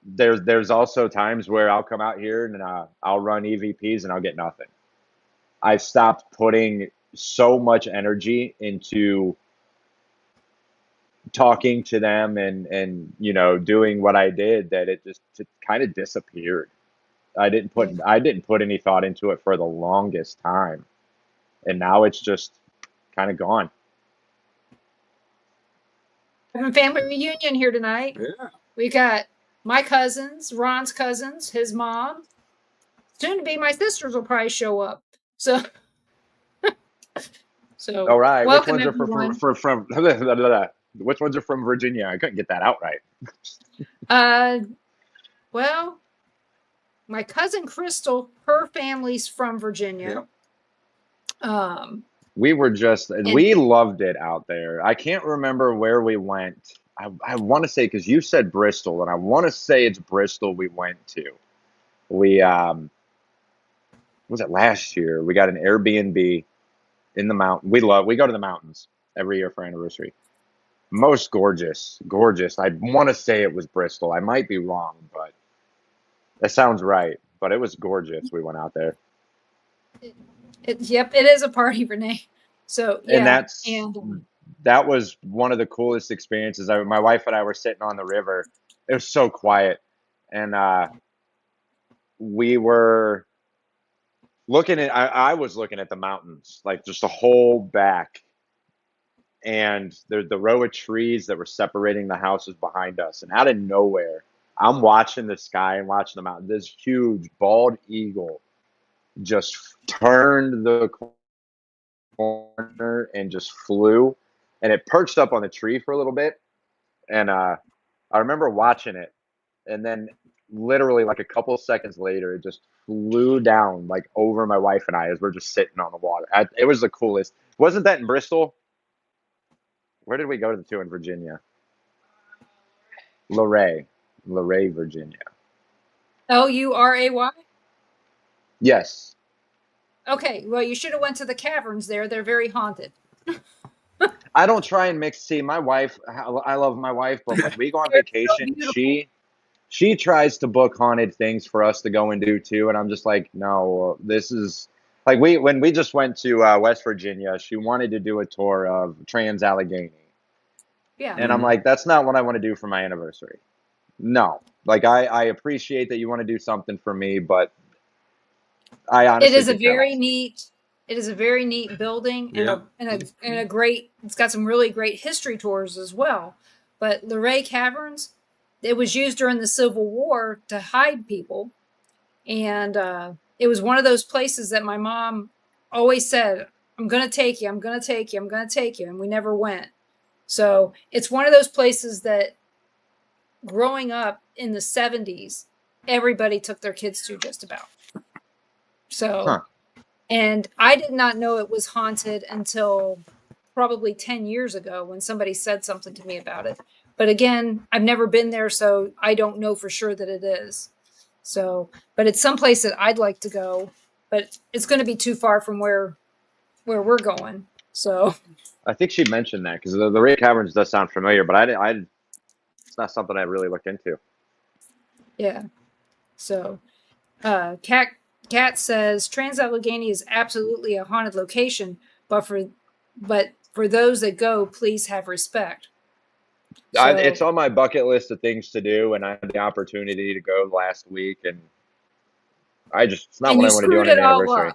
there's also times where I'll come out here and I'll run EVPs and I'll get nothing. I've stopped putting so much energy into talking to them and doing what I did that it kind of disappeared. I didn't put any thought into it for the longest time, and now it's just kind of gone. Having family reunion here tonight. Yeah. We got my cousins, Ron's cousins, his mom. Soon to be my sisters will probably show up. So all right. Welcome, which ones are from which ones are from Virginia? I couldn't get that out right. Well, my cousin Crystal, her family's from Virginia. Yep. We loved it out there. I can't remember where we went. I want to say, because you said Bristol, and I want to say it's Bristol we went to. We was it last year? We got an Airbnb in the mountain. We go to the mountains every year for anniversary. Most gorgeous. I want to say it was Bristol. I might be wrong, but that sounds right. But it was gorgeous. We went out there. Yep, it is a party, Renee. So yeah, and that was one of the coolest experiences. My wife and I were sitting on the river. It was so quiet, and we were looking at. I was looking at the mountains, like just a whole back, and the row of trees that were separating the houses behind us. And out of nowhere, I'm watching the sky and watching the mountain. This huge bald eagle just turned the corner and just flew, and it perched up on the tree for a little bit. And I remember watching it, and then literally like a couple of seconds later, it just flew down like over my wife and I as we're just sitting on the water. It was the coolest. Wasn't that in Bristol? Where did we go to in Virginia? Luray, Virginia. Luray? Yes. Okay, well, you should have went to the caverns there. They're very haunted. I don't try and mix. See, my wife, I love my wife, but when we go on vacation, she tries to book haunted things for us to go and do too. And I'm just like, no, this is like when we just went to West Virginia, she wanted to do a tour of Trans-Allegheny. Yeah. And I'm like, that's not what I want to do for my anniversary. No, like I appreciate that you want to do something for me, but I honestly it is a very neat building, and a great. It's got some really great history tours as well. But Luray Caverns, it was used during the Civil War to hide people, and it was one of those places that my mom always said, "I'm going to take you. I'm going to take you. I'm going to take you," and we never went. So it's one of those places that, growing up in the 70s, everybody took their kids to just about. So, and I did not know it was haunted until probably 10 years ago when somebody said something to me about it. But again, I've never been there, so I don't know for sure that it is. So, but it's someplace that I'd like to go, but it's going to be too far from where we're going. So, I think she mentioned that because the Luray Caverns does sound familiar, but it's not something I really looked into. Yeah. So, Kat says Trans-Allegheny is absolutely a haunted location, but for those that go, please have respect. So, it's on my bucket list of things to do, and I had the opportunity to go last week, and it's not what I want to do on an anniversary.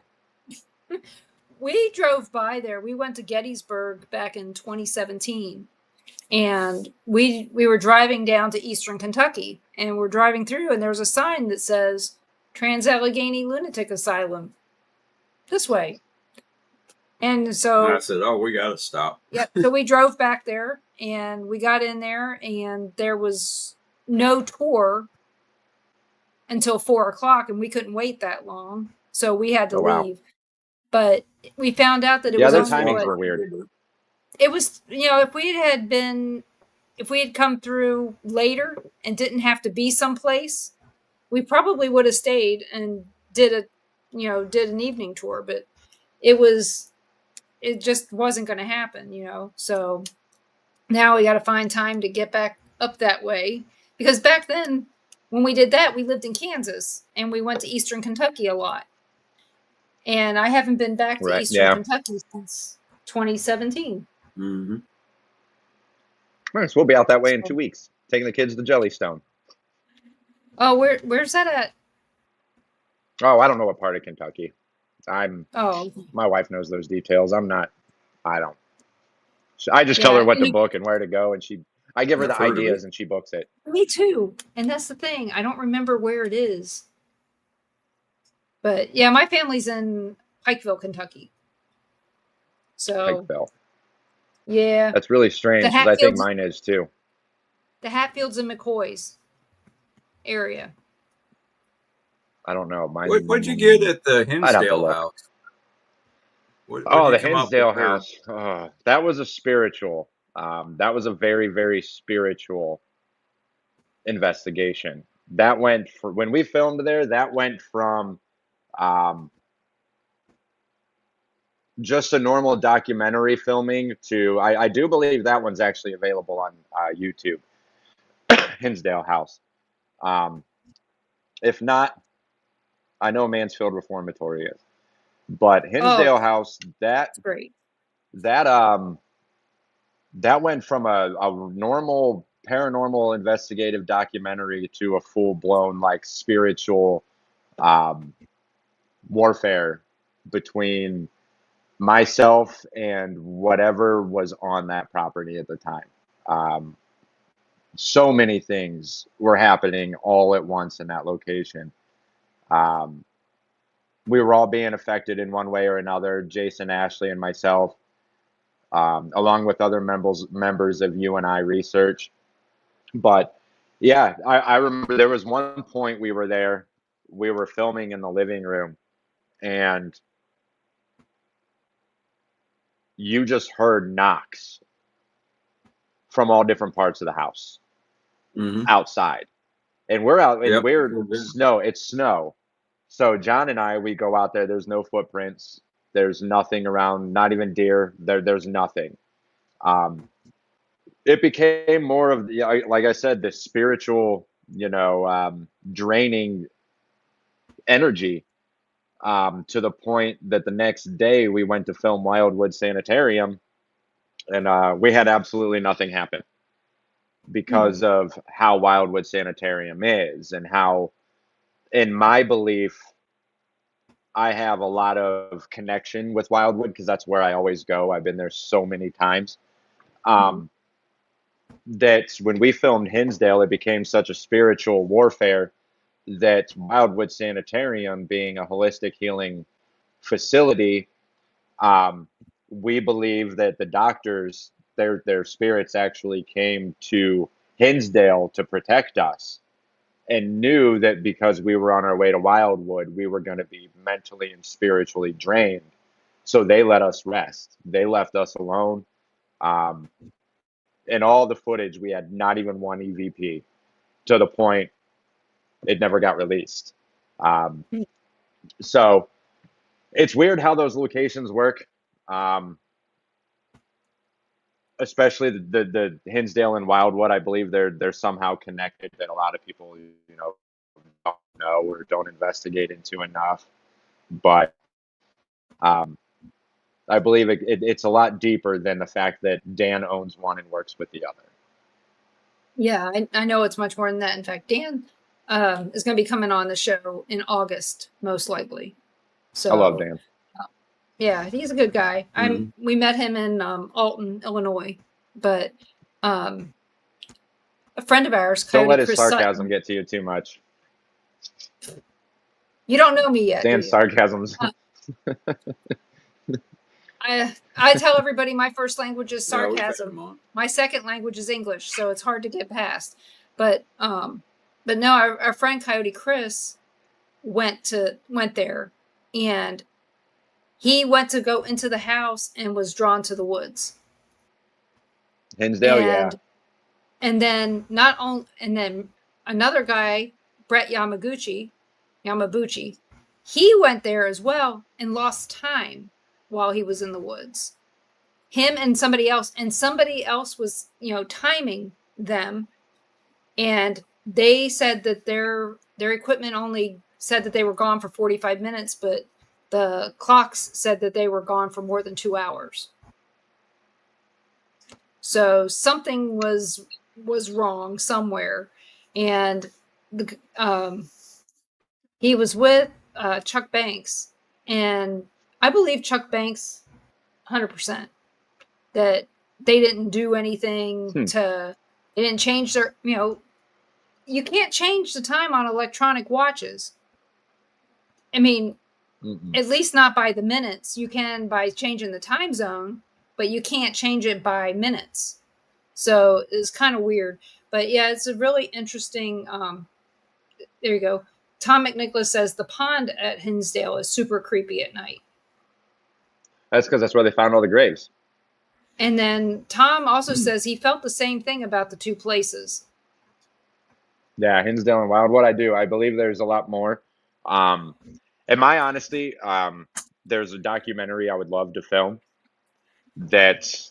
we drove by there. We went to Gettysburg back in 2017. And we were driving down to Eastern Kentucky, and we're driving through, and there's a sign that says Trans-Allegheny Lunatic Asylum this way. And so And I said, "Oh, we got to stop." Yep. So we drove back there, and we got in there, and there was no tour until 4:00, and we couldn't wait that long, so we had to leave. But we found out that it was their only timings were weird. It was, if we had come through later and didn't have to be someplace, we probably would have stayed and did an evening tour, but it just wasn't going to happen, So now we got to find time to get back up that way, because back then when we did that, we lived in Kansas and we went to Eastern Kentucky a lot. And I haven't been back to Eastern Kentucky since 2017. Mm-hmm. Right, so we'll be out that way in 2 weeks, taking the kids to Jellystone. Oh, where's that at? Oh, I don't know what part of Kentucky. My wife knows those details. I don't. I just tell her what to book and where to go, and I give her the ideas and she books it. Me too. And that's the thing. I don't remember where it is. But yeah, my family's in Pikeville, Kentucky. So Pikeville. Yeah. That's really strange, because I think mine is too. The Hatfields and McCoys area. I don't know. What'd you get at the Hinsdale house? The Hinsdale house. Oh, that was a spiritual. That was a very, very spiritual investigation. That went when we filmed there. That went from just a normal documentary filming to I do believe that one's actually available on YouTube. Hinsdale house. If not, I know Mansfield Reformatory is, but Hinsdale house, that's great. That went from a normal paranormal investigative documentary to a full-blown spiritual warfare between myself and whatever was on that property at the time. So many things were happening all at once in that location. We were all being affected in one way or another, Jason, Ashley, and myself, along with other members of UNI research. But yeah, I remember there was one point we were there, we were filming in the living room, and you just heard knocks from all different parts of the house outside. And we're out in snow. It's snow. So John and I, we go out there. There's no footprints. There's nothing around, not even deer. There's nothing. It became more of, like I said, this spiritual, draining energy, to the point that the next day we went to film Wildwood Sanitarium, and we had absolutely nothing happen because of how Wildwood Sanitarium is, and how, in my belief, I have a lot of connection with Wildwood because that's where I always go. I've been there so many times. That when we filmed Hinsdale, it became such a spiritual warfare that Wildwood Sanitarium, being a holistic healing facility, we believe that the doctors, their spirits actually came to Hinsdale to protect us, and knew that because we were on our way to Wildwood, we were going to be mentally and spiritually drained. So they let us rest. They left us alone. In all the footage, we had not even one EVP, to the point it never got released. So it's weird how those locations work. Especially the Hinsdale and Wildwood, I believe they're somehow connected, that a lot of people don't know or don't investigate into enough. But I believe it's a lot deeper than the fact that Dan owns one and works with the other. Yeah, I know it's much more than that. In fact, Dan is going to be coming on the show in August, most likely. So I love Dan. Yeah, he's a good guy. Mhm. We met him in Alton, Illinois, but a friend of ours, Don't Coyote let his Chris sarcasm Sutton. get to you too much. You don't know me yet, do Dan's you? sarcasms. I tell everybody my first language is Yeah, we've had him sarcasm. on. My second language is English, so it's hard to get past. But no, our friend Coyote Chris went there, and he went to go into the house and was drawn to the woods. Hinsdale, yeah. And then another guy, Brett Yamabuchi, he went there as well and lost time while he was in the woods. Him and somebody else was, timing them, and they said that their equipment only said that they were gone for 45 minutes, but the clocks said that they were gone for more than 2 hours. So something was wrong somewhere, and he was with Chuck Banks, and I believe Chuck Banks 100% that they didn't do anything they didn't change their, you can't change the time on electronic watches. I mean, at least not by the minutes. You can by changing the time zone, but you can't change it by minutes. So it's kind of weird. But yeah, it's a really interesting. There you go. Tom McNicholas says the pond at Hinsdale is super creepy at night. That's because that's where they found all the graves. And then Tom also says he felt the same thing about the two places. Yeah, Hinsdale and Wildwood. I believe there's a lot more. In my honesty, there's a documentary I would love to film that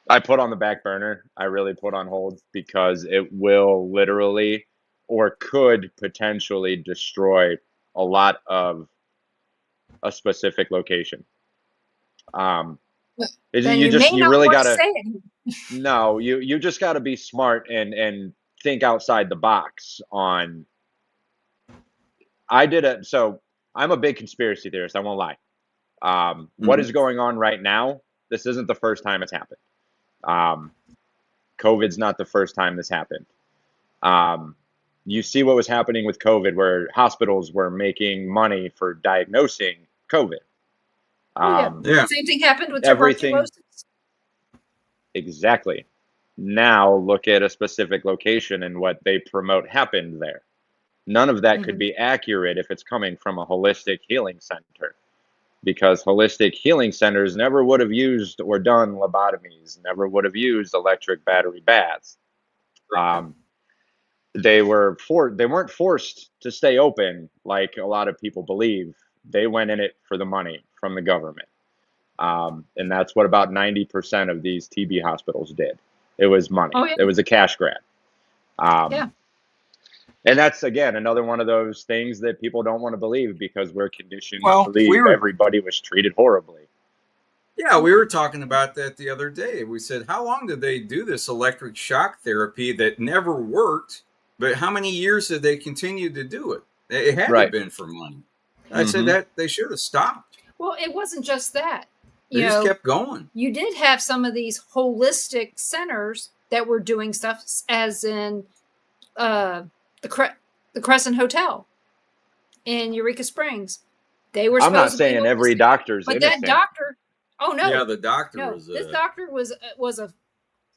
I put on the back burner. I really put on hold because it will literally or could potentially destroy a lot of a specific location. Then You not really want gotta to say it. no, you just gotta be smart and think outside the box on. So I'm a big conspiracy theorist. I won't lie. What is going on right now? This isn't the first time it's happened. COVID's not the first time this happened. You see what was happening with COVID, where hospitals were making money for diagnosing COVID. Yeah. Same thing happened with Everything. tuberculosis. Exactly. Now look at a specific location and what they promote happened there. None of that could be accurate if it's coming from a holistic healing center, because holistic healing centers never would have used or done lobotomies, never would have used electric battery baths. They weren't forced to stay open like a lot of people believe. They went in it for the money from the government. And that's what about 90% of these TB hospitals did. It was money. Oh, yeah. It was a cash grab. Yeah. And that's, again, another one of those things that people don't want to believe because we're conditioned Well, to believe everybody was treated horribly. Yeah, we were talking about that the other day. We said, how long did they do this electric shock therapy that never worked? But how many years did they continue to do it? It had to have been for money. I said that they should have stopped. Well, it wasn't just that. They just kept going. You did have some of these holistic centers that were doing stuff, as in the Crescent Hotel in Eureka Springs. They were. I'm not saying every doctor's innocent. But that doctor. Oh no! Yeah, the doctor was. This doctor was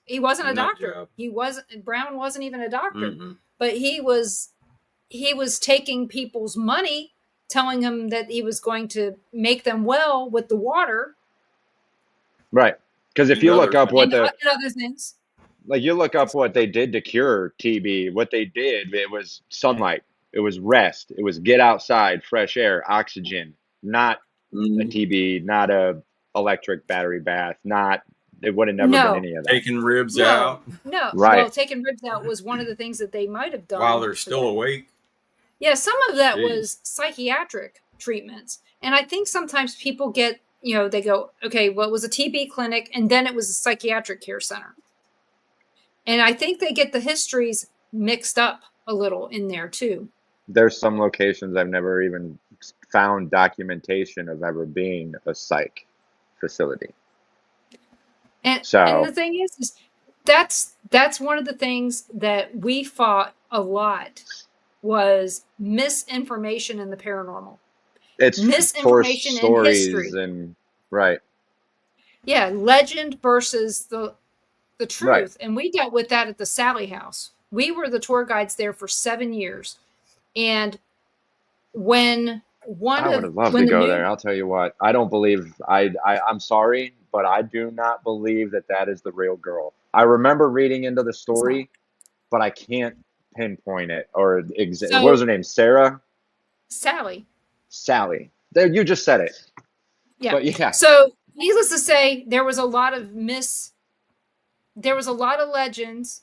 he wasn't a doctor. Job. He wasn't. Brown wasn't even a doctor. But he was taking people's money, telling them that he was going to make them well with the water. Right. Because if you look up what other things. Like you look up what they did to cure TB, what they did, it was sunlight. It was rest. It was get outside, fresh air, oxygen, not a TB, not a electric battery bath, it would have never been any of that. Taking ribs out. No. Right. Well, taking ribs out was one of the things that they might have done. While they're still awake. Yeah, some of that was psychiatric treatments. And I think sometimes people get, they go, okay, well, it was a TB clinic, and then it was a psychiatric care center. And I think they get the histories mixed up a little in there, too. There's some locations I've never even found documentation of ever being a psych facility. And the thing is that's one of the things that we fought a lot was misinformation in the paranormal. It's misinformation in history. And right. Yeah, legend versus the truth. Right. And we dealt with that at the Sally House. We were the tour guides there for 7 years. And when I would have loved to go there. I'll tell you what. I don't believe I'm sorry, but I do not believe that is the real girl. I remember reading into the story, but I can't pinpoint it or what was her name? Sarah? Sally. There, you just said it. Yeah. But yeah. So needless to say, there was a lot of legends,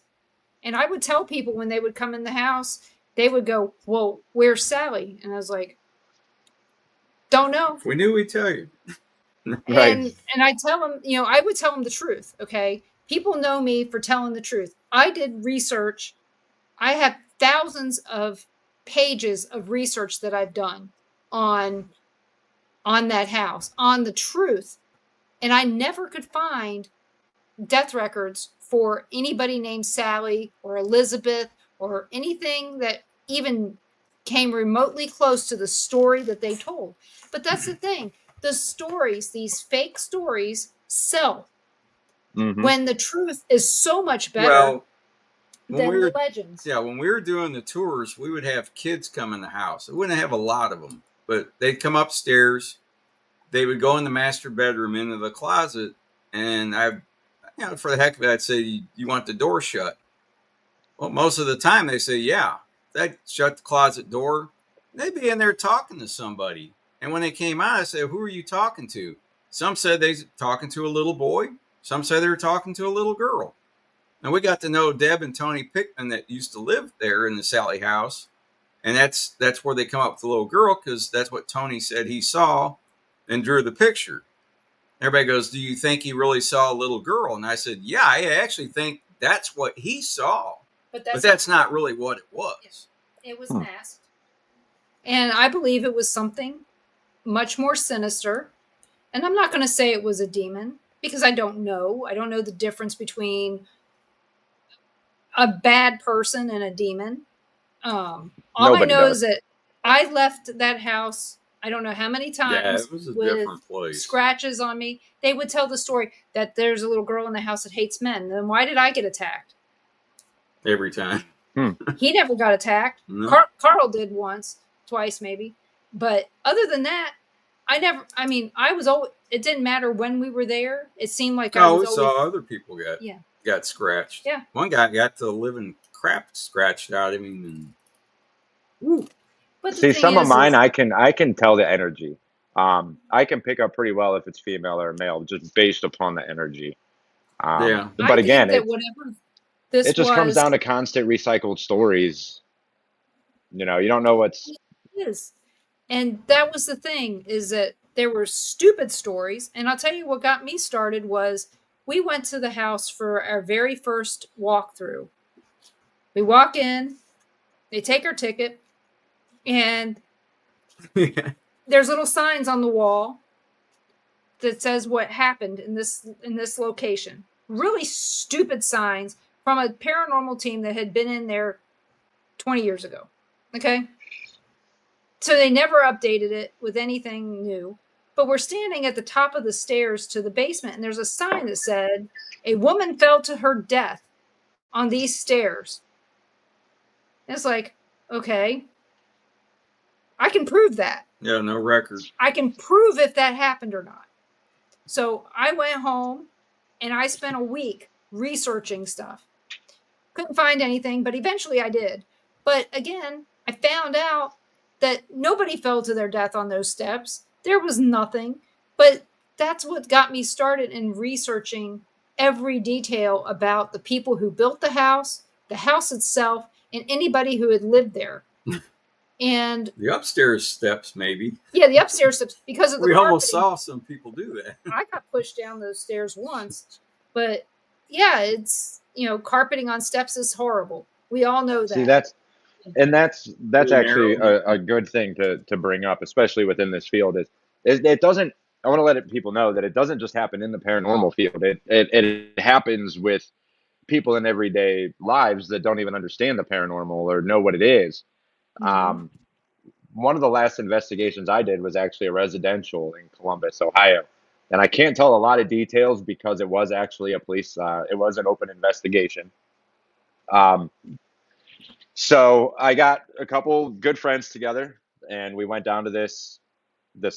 and I would tell people when they would come in the house, they would go, "Well, where's Sally?" And I was like, "Don't know." If we knew, we'd tell you. Right. And I tell them, I would tell them the truth. Okay, people know me for telling the truth. I did research. I have thousands of pages of research that I've done on that house, on the truth, and I never could find death records for anybody named Sally or Elizabeth or anything that even came remotely close to the story that they told. But that's the thing. The stories, these fake stories, sell when the truth is so much better than the legends. Yeah, when we were doing the tours, we would have kids come in the house. We wouldn't have a lot of them, but they'd come upstairs. They would go in the master bedroom into the closet, and for the heck of it, I'd say, "You want the door shut?" Well, most of the time they say, "Yeah." They'd shut the closet door. They'd be in there talking to somebody. And when they came out, I said, "Who are you talking to?" Some said they were talking to a little boy. Some said they were talking to a little girl. And we got to know Deb and Tony Pickman that used to live there in the Sally house. And that's where they come up with the little girl, because that's what Tony said he saw and drew the picture. Everybody goes, "Do you think he really saw a little girl?" And I said, "Yeah, I actually think that's what he saw. But that's not really what it was." It was masked. And I believe it was something much more sinister. And I'm not going to say it was a demon, because I don't know. I don't know the difference between a bad person and a demon. All I know is that I left that house, I don't know how many times, it was a different place. Scratches on me. They would tell the story that there's a little girl in the house that hates men. Then why did I get attacked? Every time. He never got attacked. No. Carl did once, twice maybe. But other than that, it didn't matter when we were there. It seemed like we saw other people got scratched. Yeah. One guy got the living crap scratched out of him. But see, some of mine, I can tell the energy. I can pick up pretty well if it's female or male, just based upon the energy. But again, it just comes down to constant recycled stories. You don't know what's. It is. And that was the thing, is that there were stupid stories. And I'll tell you what got me started was we went to the house for our very first walkthrough. We walk in, they take our ticket, and there's little signs on the wall that says what happened in this location. Really stupid signs from a paranormal team that had been in there 20 years ago. Okay? So they never updated it with anything new. But we're standing at the top of the stairs to the basement, and there's a sign that said, "A woman fell to her death on these stairs." And it's like, okay, I can prove that. Yeah, no record. I can prove if that happened or not. So I went home, and I spent a week researching stuff. Couldn't find anything, but eventually I did. But again, I found out that nobody fell to their death on those steps. There was nothing. But that's what got me started in researching every detail about the people who built the house itself, and anybody who had lived there. And the upstairs steps, maybe. Yeah, the upstairs steps, because of the carpeting. Almost saw some people do that. I got pushed down those stairs once. But yeah, it's, carpeting on steps is horrible. We all know that. See, And that's actually a good thing to bring up, especially within this field. It doesn't. I want to let people know that it doesn't just happen in the paranormal field. It happens with people in everyday lives that don't even understand the paranormal or know what it is. Mm-hmm. One of the last investigations I did was actually a residential in Columbus, Ohio. And I can't tell a lot of details because it was actually it was an open investigation. So I got a couple good friends together and we went down to this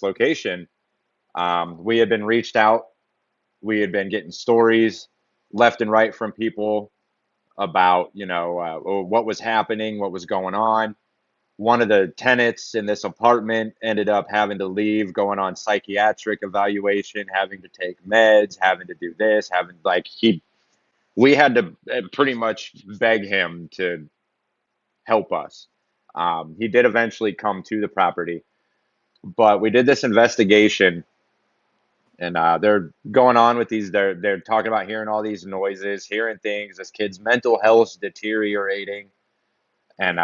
location. We had been reached out. We had been getting stories left and right from people about, what was happening, what was going on. One of the tenants in this apartment ended up having to leave, going on psychiatric evaluation, having to take meds, having to do this, we had to pretty much beg him to help us. He did eventually come to the property, but we did this investigation, and they're going on with these. They're talking about hearing all these noises, hearing things. This kid's mental health's deteriorating, and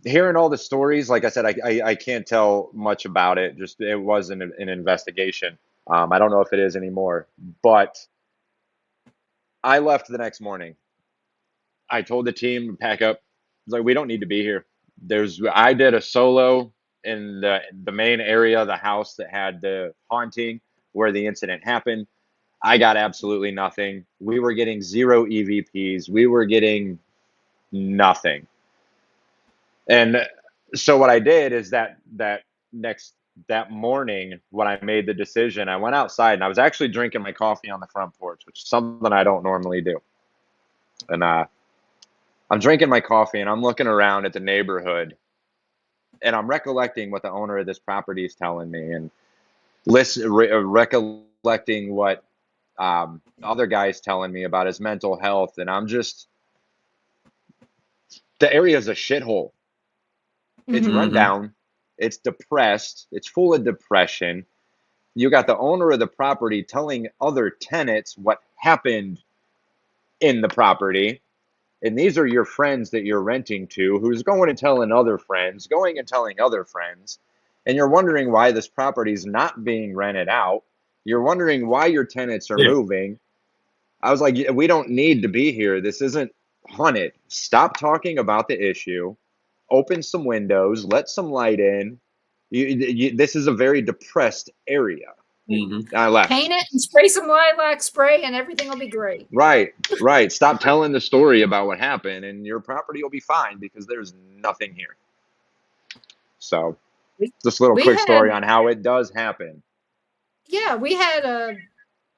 hearing all the stories. Like I said, I can't tell much about it. Just it was an investigation. I don't know if it is anymore, but I left the next morning. I told the team to pack up. I was like, we don't need to be here. I did a solo in the main area of the house that had the haunting where the incident happened. I got absolutely nothing. We were getting 0 EVPs. We were getting nothing. And so what I did is that morning when I made the decision, I went outside and I was actually drinking my coffee on the front porch, which is something I don't normally do. And I'm drinking my coffee and I'm looking around at the neighborhood and I'm recollecting what the owner of this property is telling me and recollecting what other guys telling me about his mental health. And the area is a shithole. It's run down. It's depressed. It's full of depression. You got the owner of the property telling other tenants what happened in the property. And these are your friends that you're renting to, who's going and telling other friends, going and telling other friends. And you're wondering why this property is not being rented out. You're wondering why your tenants are moving. I was like, we don't need to be here. This isn't haunted. Stop talking about the issue. Open some windows. Let some light in. This is a very depressed area. I left. Paint it and spray some lilac spray and everything will be great. Right. Stop telling the story about what happened and your property will be fine because there's nothing here. So just a little quick story on how it does happen. Yeah, we had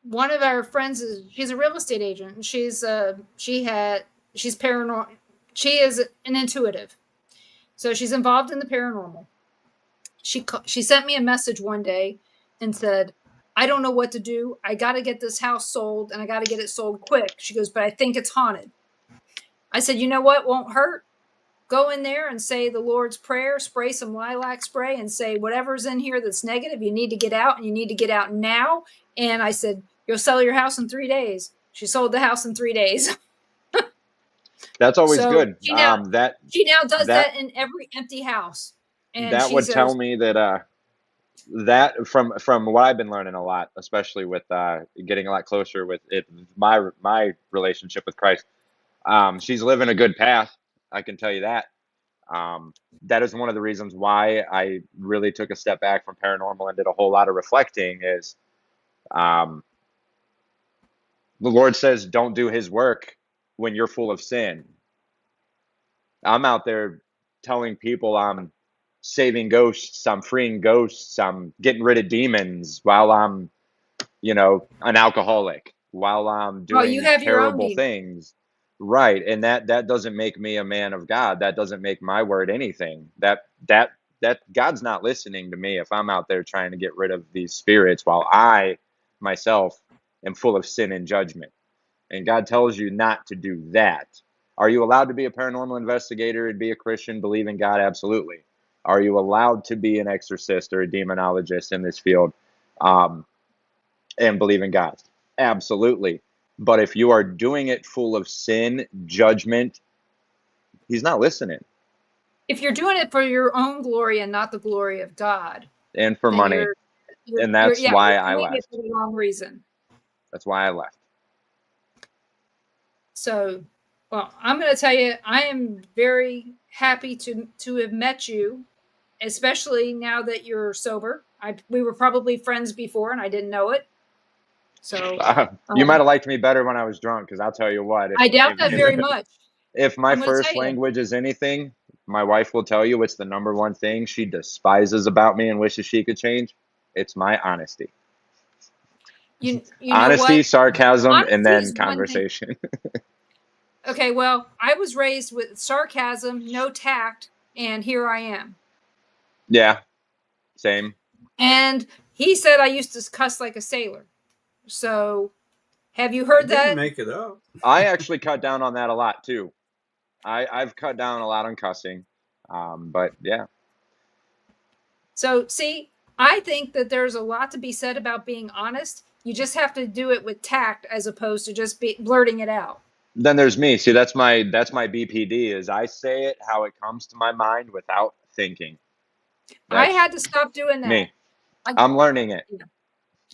one of our friends, she's a real estate agent, and she's paranormal. She is an intuitive. So she's involved in the paranormal. She sent me a message one day and said, I don't know what to do. I got to get this house sold and I got to get it sold quick. She goes, but I think it's haunted. I said, you know what? Won't hurt. Go in there and say the Lord's Prayer, spray some lilac spray and say whatever's in here that's negative, you need to get out and you need to get out now. And I said, you'll sell your house in 3 days. She sold the house in 3 days. That's always good. She now does that in every empty house. And that would tell me that that from what I've been learning a lot, especially with getting a lot closer with my relationship with Christ. She's living a good path. I can tell you that. That is one of the reasons why I really took a step back from paranormal and did a whole lot of reflecting is the Lord says, don't do his work when you're full of sin. I'm out there telling people I'm saving ghosts, I'm freeing ghosts, I'm getting rid of demons while I'm, an alcoholic, while I'm doing terrible things. Right. And that doesn't make me a man of God. That doesn't make my word anything. That God's not listening to me if I'm out there trying to get rid of these spirits while I myself am full of sin and judgment. And God tells you not to do that. Are you allowed to be a paranormal investigator and be a Christian, believe in God? Absolutely. Are you allowed to be an exorcist or a demonologist in this field and believe in God? Absolutely. But if you are doing it full of sin, judgment, He's not listening. If you're doing it for your own glory and not the glory of God, and for money, and that's why I left. It for the wrong reason. That's why I left. So, well, I'm going to tell you, I am very happy to have met you, especially now that you're sober. We were probably friends before, and I didn't know it. So you might have liked me better when I was drunk, because I'll tell you what. I doubt that very much. If my first language is anything, my wife will tell you it's the number one thing she despises about me and wishes she could change. It's my honesty. You honesty, sarcasm, and then conversation. Okay, well, I was raised with sarcasm, no tact, and here I am. Yeah, same. And he said I used to cuss like a sailor. So, have you heard that? Didn't make it up. I actually cut down on that a lot too. I've cut down a lot on cussing, but yeah. So, see, I think that there's a lot to be said about being honest. You just have to do it with tact as opposed to just blurting it out. Then there's me. See, that's my BPD. Is I say it how it comes to my mind without thinking. I had to stop doing that. Me. I'm learning it. Yeah.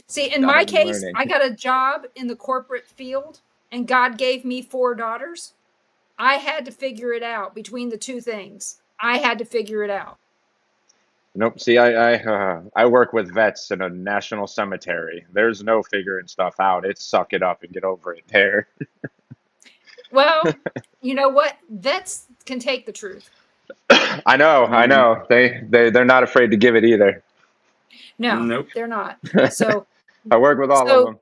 See, in my case, I got a job in the corporate field, and God gave me 4 daughters. I had to figure it out between the two things. I had to figure it out. Nope. See, I work with vets in a national cemetery. There's no figuring stuff out. It's suck it up and get over it there. Well, you know what? Vets can take the truth. I know. They're not afraid to give it either. No, nope. They're not. So I work with all of them.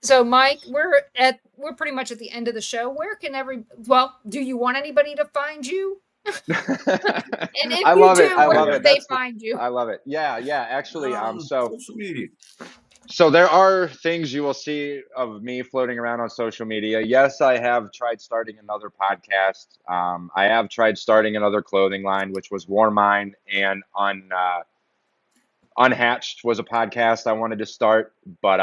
So Mike, we're pretty much at the end of the show. Where can do you want anybody to find you? And if I love it. Where do they find you? I love it. Yeah. Actually, social media. So there are things you will see of me floating around on social media. Yes, I have tried starting another podcast. I have tried starting another clothing line, which was Warmind, and UnHatched was a podcast I wanted to start, but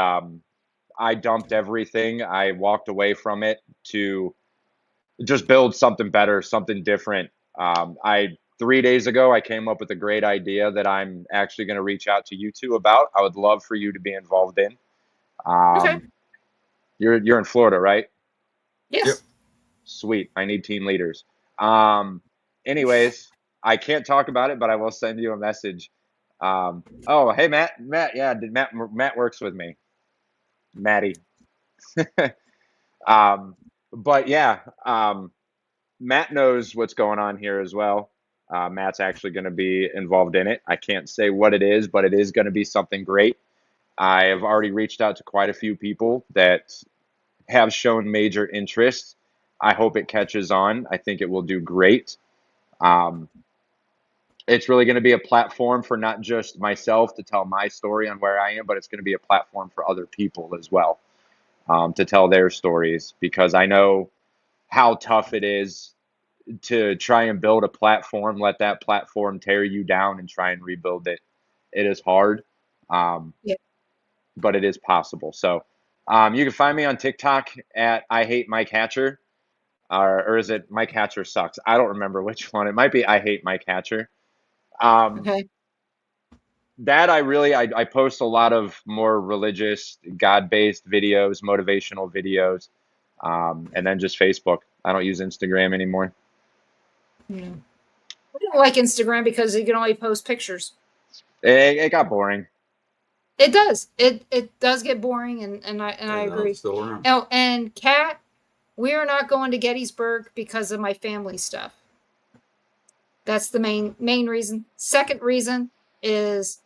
I dumped everything. I walked away from it to just build something better, something different. 3 days ago, I came up with a great idea that I'm actually going to reach out to you two about. I would love for you to be involved in. Okay. You're in Florida, right? Yes. Yep. Sweet. I need team leaders. Anyways, I can't talk about it, but I will send you a message. Oh, hey, Matt. Yeah, Matt works with me. Maddie. But yeah, Matt knows what's going on here as well. Matt's actually going to be involved in it. I can't say what it is, but it is going to be something great. I have already reached out to quite a few people that have shown major interest. I hope it catches on. I think it will do great. It's really going to be a platform for not just myself to tell my story on where I am, but it's going to be a platform for other people as well, to tell their stories, because I know how tough it is to try and build a platform, let that platform tear you down and try and rebuild it. It is hard, but it is possible. So you can find me on TikTok at I Hate Mike Hatcher, or is it Mike Hatcher Sucks? I don't remember which one. It might be I Hate Mike Hatcher. Okay. That I post a lot of more religious, God-based videos, motivational videos, and then just Facebook. I don't use Instagram anymore. Yeah. I don't like Instagram because you can only post pictures. It got boring. It does. It does get boring, and I agree. Oh, and Kat, we are not going to Gettysburg because of my family stuff. That's the main reason. Second reason is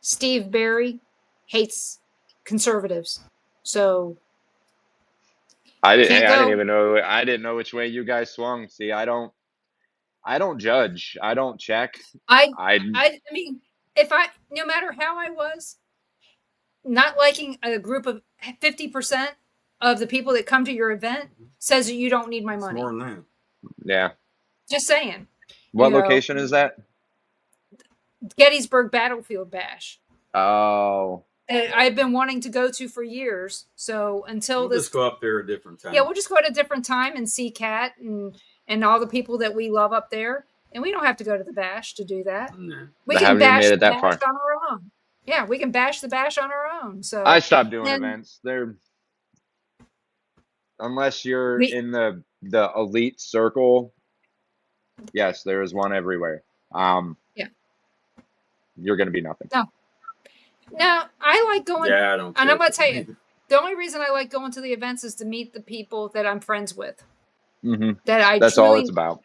Steve Barry hates conservatives. So I didn't know which way you guys swung. See, I don't judge. I don't check. I mean, no matter how I was, not liking a group of 50% of the people that come to your event says that you don't need my money. It's more than that. Yeah. Just saying. What location is that? Gettysburg Battlefield Bash. Oh. I've been wanting to go to for years. So until we'll just go up there a different time. Yeah, we'll just go at a different time and see Kat, and and all the people that we love up there. And we don't have to go to the bash to do that. No. We can bash the bash on our own. Yeah, we can bash the bash on our own. So I stopped doing events. Unless you're in the elite circle. Yes, there is one everywhere. Yeah, you're going to be nothing. No, I like going. Yeah, I don't. And I'm going to tell you, the only reason I like going to the events is to meet the people that I'm friends with. Mm-hmm. That's all it's about.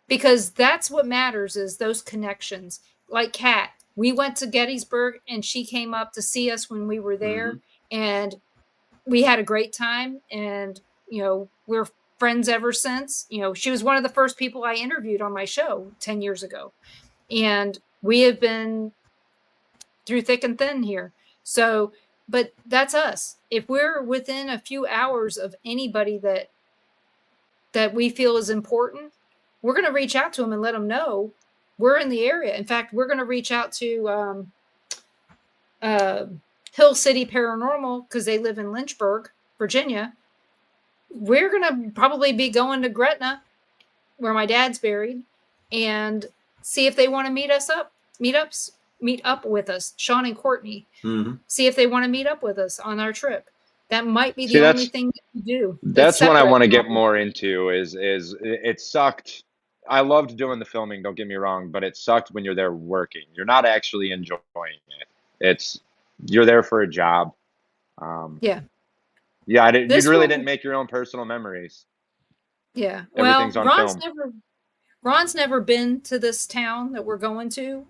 Because that's what matters, is those connections. Like Kat, we went to Gettysburg and she came up to see us when we were there, and we had a great time. And, we're friends ever since. She was one of the first people I interviewed on my show 10 years ago. And we have been through thick and thin here. So, but that's us. If we're within a few hours of anybody that we feel is important, we're going to reach out to them and let them know we're in the area. In fact, we're going to reach out to Hill City Paranormal, because they live in Lynchburg, Virginia. We're going to probably be going to Gretna, where my dad's buried, and see if they want to meet up with us, Sean and Courtney. See if they want to meet up with us on our trip. That might be the only thing that we do. That's what I want to get more into. Is it sucked. I loved doing the filming, don't get me wrong, but it sucked when you're there working. You're not actually enjoying it. You're there for a job. Yeah. Yeah, you really didn't make your own personal memories. Yeah. Everything's on film. Ron's never been to this town that we're going to.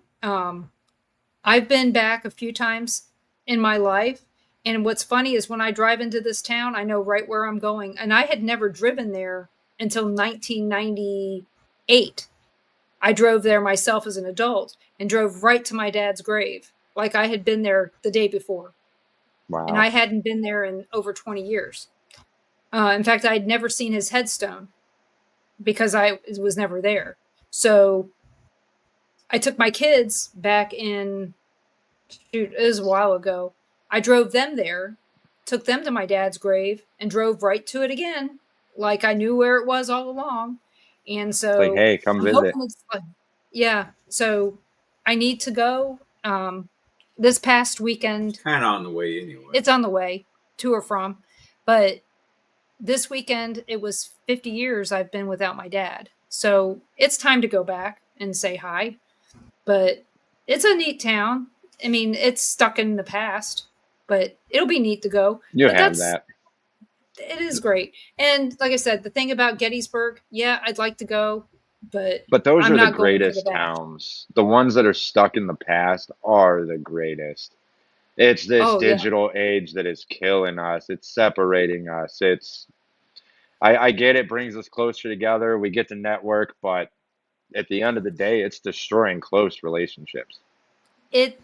I've been back a few times in my life. And what's funny is when I drive into this town, I know right where I'm going. And I had never driven there until 1998. I drove there myself as an adult and drove right to my dad's grave, like I had been there the day before. Wow. And I hadn't been there in over 20 years. In fact, I had never seen his headstone because I was never there. So I took my kids back in, it was a while ago. I drove them there, took them to my dad's grave, and drove right to it again, like I knew where it was all along. And so, like, hey, come visit. Yeah. So I need to go. This past weekend, kind of on the way anyway. It's on the way, to or from, but this weekend it was 50 years I've been without my dad. So it's time to go back and say hi. But it's a neat town. I mean, it's stuck in the past, but it'll be neat to go. You have that. It is great. And like I said, the thing about Gettysburg, yeah, I'd like to go, but those are the greatest towns. The ones that are stuck in the past are the greatest. It's this digital age that is killing us. It's separating us. I get it brings us closer together. We get to network, but at the end of the day, it's destroying close relationships. In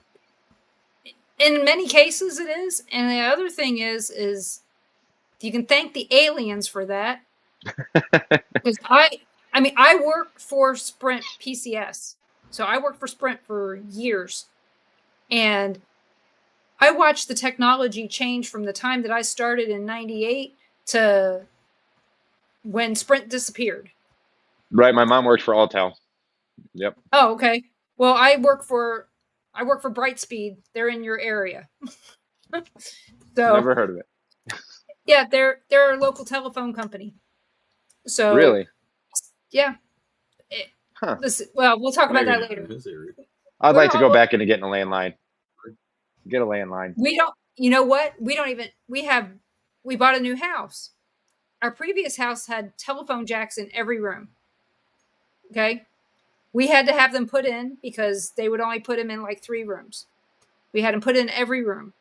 many cases it is. And the other thing is you can thank the aliens for that. Because I work for Sprint PCS. So I worked for Sprint for years. And I watched the technology change from the time that I started in 98 to when Sprint disappeared. Right. My mom worked for Alltel. Yep. Oh, okay. Well, I work for Brightspeed. They're in your area. So never heard of it. Yeah, they're a local telephone company. So really, yeah. We'll talk about that later. I'd like to go back into getting a landline. Get a landline. We don't. You know what? We don't even. We bought a new house. Our previous house had telephone jacks in every room. Okay. We had to have them put in because they would only put them in like 3 rooms. We had them put in every room.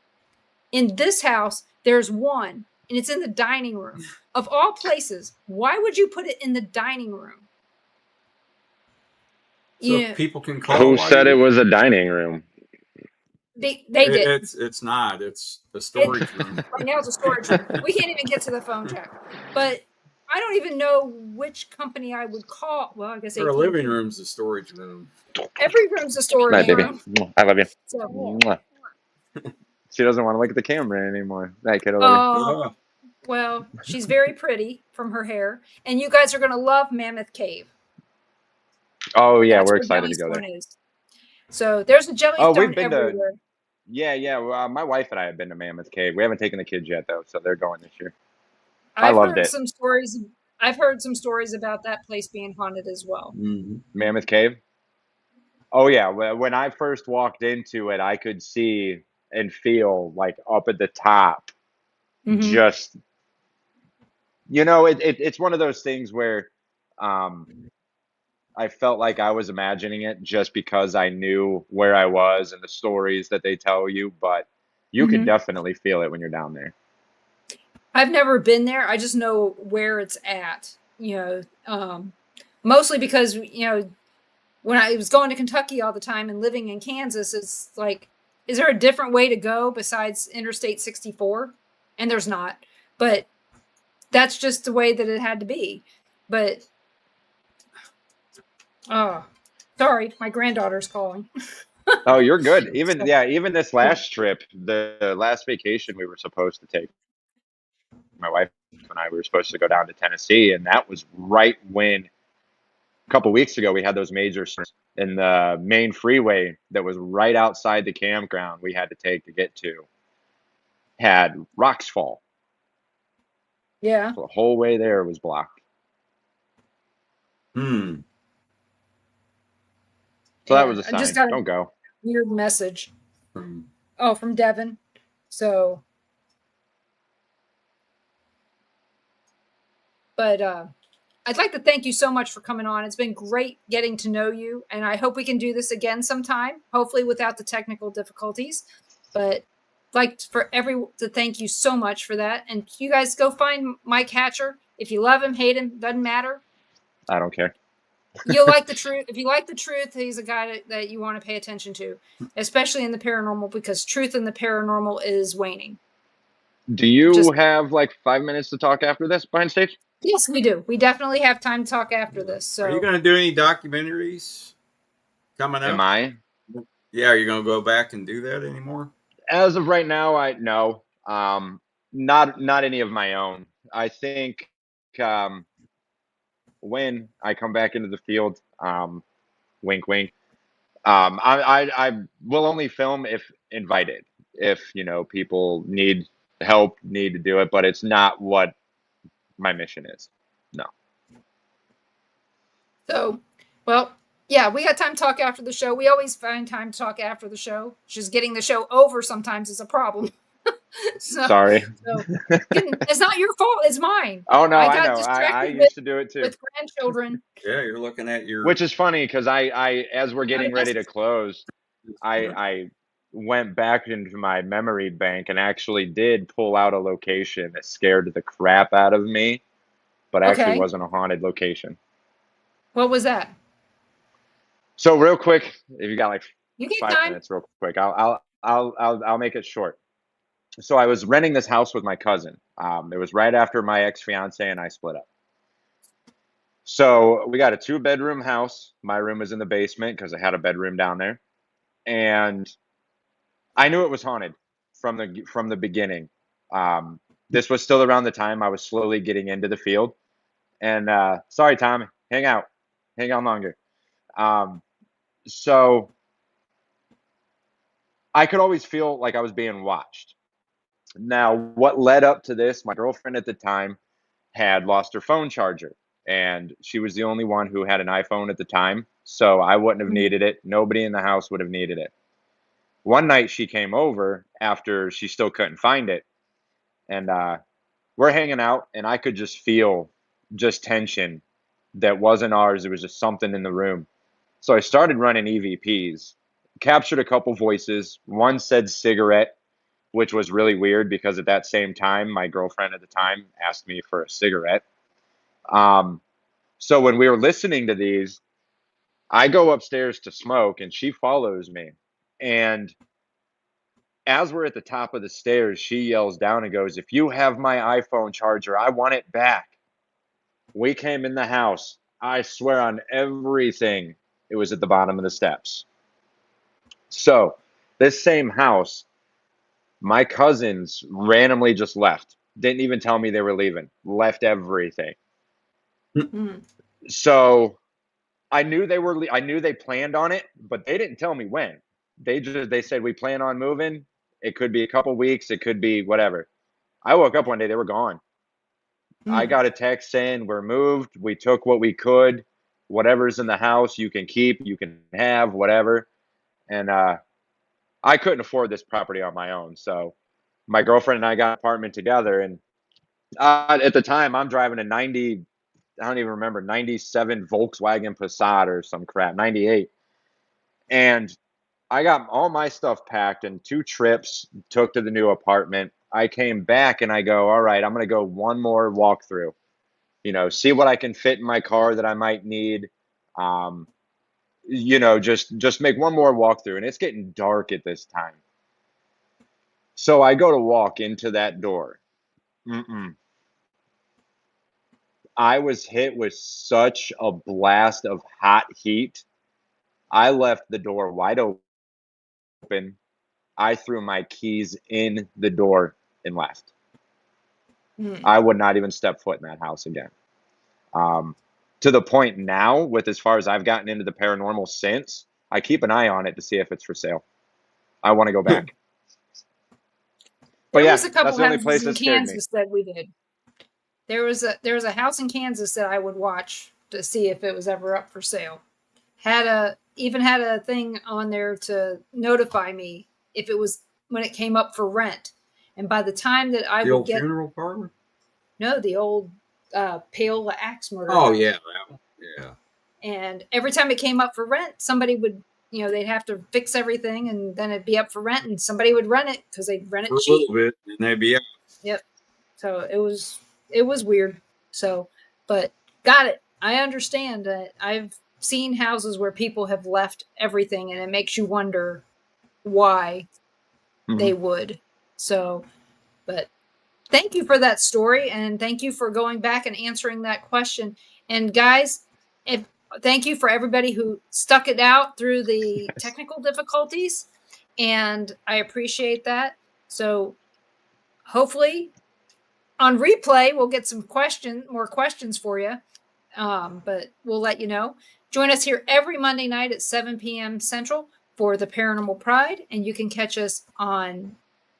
In this house, there's one, and it's in the dining room. Of all places, why would you put it in the dining room? So people can call. Who said it was a dining room? They did. It's not. It's a storage room. Right now it's a storage room. We can't even get to the phone jack. But I don't even know which company I would call. Well, I guess our living room's a storage room. Every room's a storage room. Baby. I love you. So, she doesn't want to look at the camera anymore. That kid over there. Well, she's very pretty from her hair. And you guys are going to love Mammoth Cave. Oh, yeah, That's we're where excited to go there. is. So there's a Oh, we've jellystone been everywhere. Yeah. Well, my wife and I have been to Mammoth Cave. We haven't taken the kids yet, though, so they're going this year. I I've loved heard it. some stories. I've heard some stories about that place being haunted as well. Mammoth Cave? Oh, yeah. When I first walked into it, I could see and feel like up at the top, just, you know, it's one of those things where I felt like I was imagining it just because I knew where I was and the stories that they tell you, but you could definitely feel it when you're down there. I've never been there. I just know where it's at, you know, mostly because, you know, when I was going to Kentucky all the time and living in Kansas, it's like, is there a different way to go besides Interstate 64? And there's not, but that's just the way that it had to be. But, oh, sorry, my granddaughter's calling. Oh, you're good. Even this last trip, the last vacation we were supposed to take, my wife and I were supposed to go down to Tennessee, and that was right when a couple weeks ago we had those major storms, and the main freeway that was right outside the campground we had to take to get to had rocks fall. Yeah. So the whole way there was blocked. Hmm. So that was a sign. I just got Don't go. Weird message. Oh, from Devin. So, but I'd like to thank you so much for coming on. It's been great getting to know you, and I hope we can do this again sometime, hopefully without the technical difficulties. But I'd like for everyone to thank you so much for that. And you guys go find Mike Hatcher. If you love him, hate him, doesn't matter. I don't care. You'll like the truth. If you like the truth, he's a guy that you want to pay attention to, especially in the paranormal, because truth in the paranormal is waning. Do you have like 5 minutes to talk after this behind stage? Yes, we do. We definitely have time to talk after this. So, are you going to do any documentaries coming up? Am I? Yeah, are you going to go back and do that anymore? As of right now, no. Not any of my own. I think when I come back into the field, wink, wink. I will only film if invited. If people need help, need to do it, but it's not what my mission is. No. So, well, yeah, we got time to talk after the show. We always find time to talk after the show. Just getting the show over sometimes is a problem. Sorry. So, it's not your fault. It's mine. Oh, no, I know. I used to do it too. With grandchildren. Yeah, you're looking at your... Which is funny because I as we're getting ready to close, I went back into my memory bank and actually did pull out a location that scared the crap out of me, but actually wasn't a haunted location. What was that? So real quick, if you got like you get 5 time. minutes, real quick, I'll make it short. So I was renting this house with my cousin. It was right after my ex-fiance and I split up. So we got a 2-bedroom house. My room was in the basement because I had a bedroom down there, and I knew it was haunted from the beginning. This was still around the time I was slowly getting into the field. And sorry, Tom, hang on longer. So I could always feel like I was being watched. Now, what led up to this, my girlfriend at the time had lost her phone charger, and she was the only one who had an iPhone at the time, so I wouldn't have needed it. Nobody in the house would have needed it. One night she came over after she still couldn't find it, and we're hanging out, and I could just feel just tension that wasn't ours. It was just something in the room. So I started running EVPs, captured a couple voices. One said cigarette, which was really weird because at that same time, my girlfriend at the time asked me for a cigarette. So when we were listening to these, I go upstairs to smoke and she follows me. And as we're at the top of the stairs, she yells down and goes, "If you have my iPhone charger, I want it back." We came in the house. I swear on everything, it was at the bottom of the steps. So this same house, my cousins randomly just left. Didn't even tell me they were leaving. Left everything. Mm. So I knew I knew they planned on it, but they didn't tell me when. They said, we plan on moving. It could be a couple weeks. It could be whatever. I woke up one day, they were gone. I Mm. got a text saying, we're moved. We took what we could. Whatever's in the house, you can keep, you can have, whatever. And I couldn't afford this property on my own. So my girlfriend and I got an apartment together. And at the time, I'm driving a 90, I don't even remember, 97 Volkswagen Passat or some crap, 98. And I got all my stuff packed and 2 trips took to the new apartment. I came back and I go, all right, I'm going to go one more walkthrough, see what I can fit in my car that I might need. Just make one more walkthrough. And it's getting dark at this time. So I go to walk into that door. I was hit with such a blast of hot heat. I left the door wide open. I threw my keys in the door and left. Mm. I would not even step foot in that house again. To the point now, with as far as I've gotten into the paranormal since, I keep an eye on it to see if it's for sale. I want to go back. But There yeah, was a couple that's the only place houses in that scared me. Kansas that we did. There was a house in Kansas that I would watch to see if it was ever up for sale. Even had a thing on there to notify me if it was when it came up for rent. And by the time that I the would old get funeral parlor? No, the old Paola axe murder. Oh house. yeah, that one. Yeah. And every time it came up for rent, somebody would, they'd have to fix everything, and then it'd be up for rent, and somebody would rent it because they'd rent it For cheap. a little bit, and they'd be out. Yep. So it was weird. So, but got it. I understand that. I've seen houses where people have left everything, and it makes you wonder why they would. So, but thank you for that story, and thank you for going back and answering that question. And guys, thank you for everybody who stuck it out through the technical difficulties, and I appreciate that. So hopefully on replay we'll get some more questions for you, but we'll let you know. Join us here every Monday night at 7 p.m. Central for the Paranormal Pride, and you can catch us on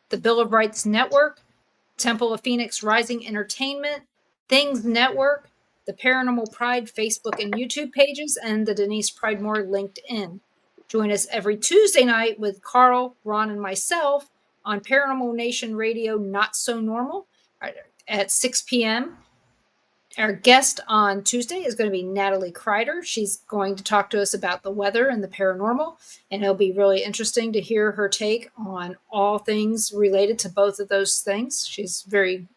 the Bill of Rights Network, Temple of Phoenix Rising Entertainment, Things Network, the Paranormal Pride Facebook and YouTube pages, and the Denise Pridemore LinkedIn. Join us every Tuesday night with Carl, Ron, and myself on Paranormal Nation Radio Not So Normal at 6 p.m. Our guest on Tuesday is going to be Natalie Kreider. She's going to talk to us about the weather and the paranormal, and it'll be really interesting to hear her take on all things related to both of those things. She's very,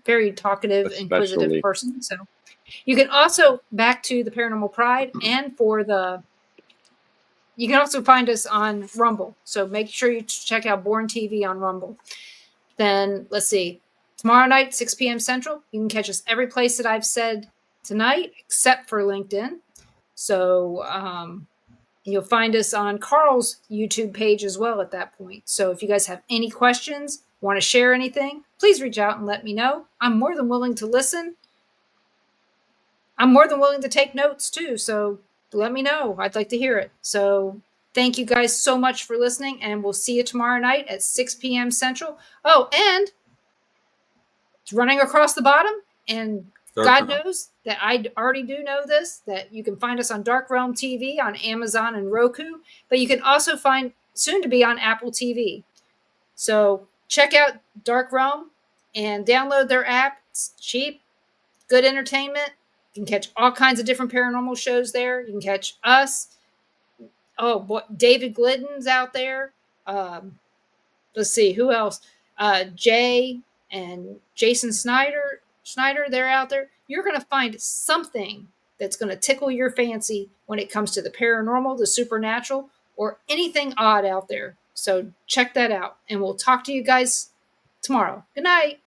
very talkative, inquisitive person. So you can also, back to the Paranormal Pride, and you can also find us on Rumble. So make sure you check out BoRNTV on Rumble. Then let's see. Tomorrow night, 6 p.m. Central, you can catch us every place that I've said tonight, except for LinkedIn. So you'll find us on Carl's YouTube page as well at that point. So if you guys have any questions, want to share anything, please reach out and let me know. I'm more than willing to listen. I'm more than willing to take notes too. So let me know. I'd like to hear it. So thank you guys so much for listening, and we'll see you tomorrow night at 6 p.m. Central. Oh, and it's running across the bottom, and God knows that I already do know this, that you can find us on Dark Realm TV on Amazon and Roku, but you can also find soon to be on Apple TV. So check out Dark Realm and download their app. It's cheap, good entertainment. You can catch all kinds of different paranormal shows there. You can catch us. Oh, boy, David Glidden's out there. Let's see, who else? Jay and Jason Snyder, they're out there. You're going to find something that's going to tickle your fancy when it comes to the paranormal, the supernatural, or anything odd out there. So check that out, and we'll talk to you guys tomorrow. Good night.